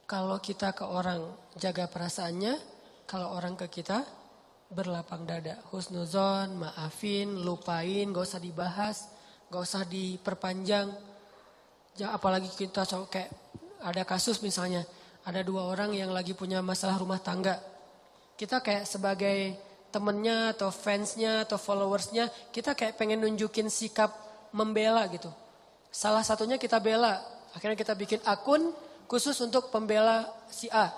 kalau kita ke orang jaga perasaannya, kalau orang ke kita berlapang dada. Husnuzon, maafin, lupain, gak usah dibahas, gak usah diperpanjang. Apalagi kita kayak ada kasus misalnya, ada 2 orang yang lagi punya masalah rumah tangga. Kita kayak sebagai temennya atau fansnya atau followersnya, kita kayak pengen nunjukin sikap membela gitu. Salah satunya kita bela, akhirnya kita bikin akun khusus untuk pembela si A.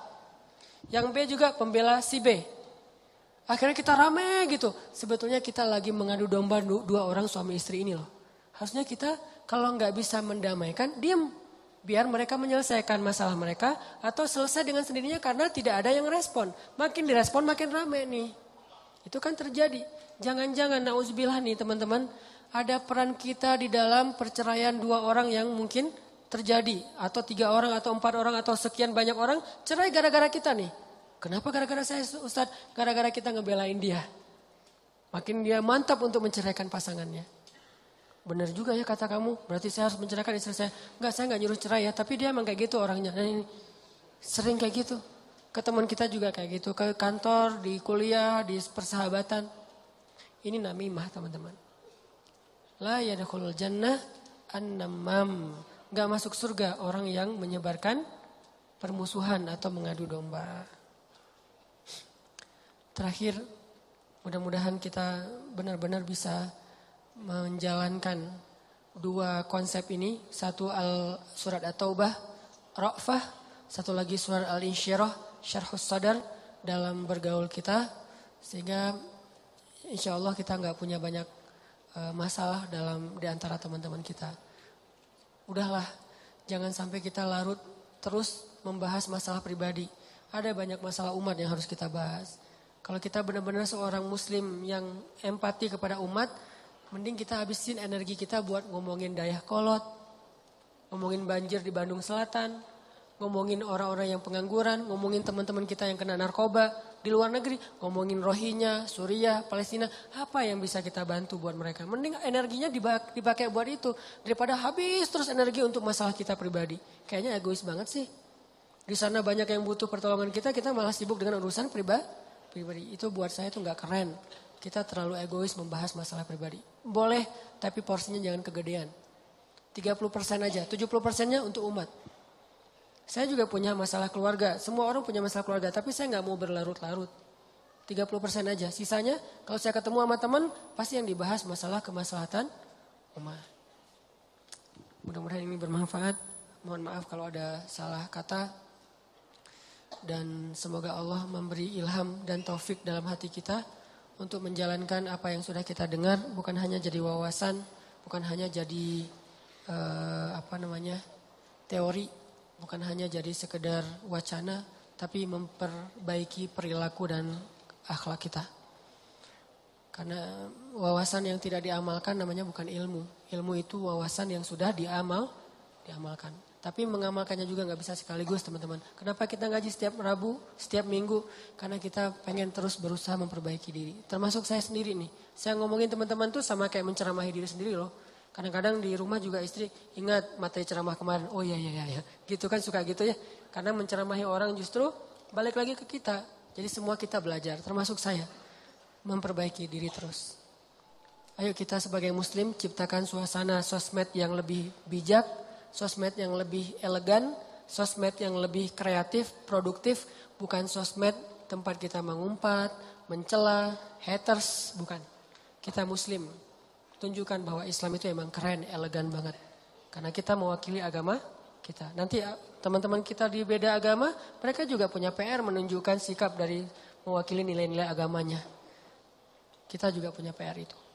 Yang B juga pembela si B. Akhirnya kita rame gitu. Sebetulnya kita lagi mengadu domba 2 orang suami istri ini loh. Harusnya kita kalau nggak bisa mendamaikan, diam. Biar mereka menyelesaikan masalah mereka atau selesai dengan sendirinya karena tidak ada yang respon. Makin direspon makin rame nih. Itu kan terjadi. Jangan-jangan nauzubillah nih teman-teman. Ada peran kita di dalam perceraian 2 orang yang mungkin terjadi. Atau 3 orang atau 4 orang atau sekian banyak orang cerai gara-gara kita nih. Kenapa gara-gara saya Ustadz? Gara-gara kita ngebelain dia. Makin dia mantap untuk menceraikan pasangannya. Benar juga ya kata kamu. Berarti saya harus menceraikan istri saya. Enggak, saya enggak nyuruh cerai ya. Tapi dia emang kayak gitu orangnya. Dan ini sering kayak gitu. Ke teman kita juga kayak gitu. Ke kantor, di kuliah, di persahabatan. Ini namimah teman-teman. La yadkhulul jannah an-namam. Enggak masuk surga orang yang menyebarkan permusuhan atau mengadu domba. Terakhir, mudah-mudahan kita benar-benar bisa menjalankan 2 konsep ini. Satu surat At-Taubah, Ra'fah. Satu lagi surat Al-Insyirah, Syarhus Sadar dalam bergaul kita. Sehingga insya Allah kita gak punya banyak masalah di antara teman-teman kita. Udahlah, jangan sampai kita larut terus membahas masalah pribadi. Ada banyak masalah umat yang harus kita bahas. Kalau kita benar-benar seorang muslim yang empati kepada umat, mending kita habisin energi kita buat ngomongin Dayakolot, ngomongin banjir di Bandung Selatan, ngomongin orang-orang yang pengangguran, ngomongin teman-teman kita yang kena narkoba di luar negeri, ngomongin Rohingya, Suriah, Palestina, apa yang bisa kita bantu buat mereka. Mending energinya dipakai buat itu, daripada habis terus energi untuk masalah kita pribadi. Kayaknya egois banget sih. Di sana banyak yang butuh pertolongan kita malah sibuk dengan urusan pribadi. Itu buat saya itu gak keren. Kita terlalu egois membahas masalah pribadi. Boleh, tapi porsinya jangan kegedean. 30% aja, 70%-nya untuk umat. Saya juga punya masalah keluarga. Semua orang punya masalah keluarga, tapi saya gak mau berlarut-larut. 30% aja. Sisanya, kalau saya ketemu sama teman, pasti yang dibahas masalah kemaslahatan umat. Mudah-mudahan ini bermanfaat. Mohon maaf kalau ada salah kata. Dan semoga Allah memberi ilham dan taufik dalam hati kita untuk menjalankan apa yang sudah kita dengar, bukan hanya jadi wawasan, bukan hanya jadi teori, bukan hanya jadi sekedar wacana, tapi memperbaiki perilaku dan akhlak kita. Karena wawasan yang tidak diamalkan namanya bukan ilmu. Ilmu itu wawasan yang sudah diamalkan. Tapi mengamalkannya juga gak bisa sekaligus teman-teman. Kenapa kita ngaji setiap Rabu, setiap Minggu? Karena kita pengen terus berusaha memperbaiki diri. Termasuk saya sendiri nih. Saya ngomongin teman-teman tuh sama kayak menceramahi diri sendiri loh. Kadang-kadang di rumah juga istri, ingat materi ceramah kemarin. Oh iya. Gitu kan suka gitu ya. Karena menceramahi orang justru balik lagi ke kita. Jadi semua kita belajar, termasuk saya. Memperbaiki diri terus. Ayo kita sebagai muslim ciptakan suasana sosmed yang lebih bijak, sosmed yang lebih elegan, sosmed yang lebih kreatif, produktif, bukan sosmed tempat kita mengumpat, mencela, haters, bukan. Kita muslim. tunjukkan bahwa Islam itu emang keren, elegan banget. Karena kita mewakili agama kita. Nanti teman-teman kita di beda agama, mereka juga punya PR menunjukkan sikap dari mewakili nilai-nilai agamanya. Kita juga punya PR itu.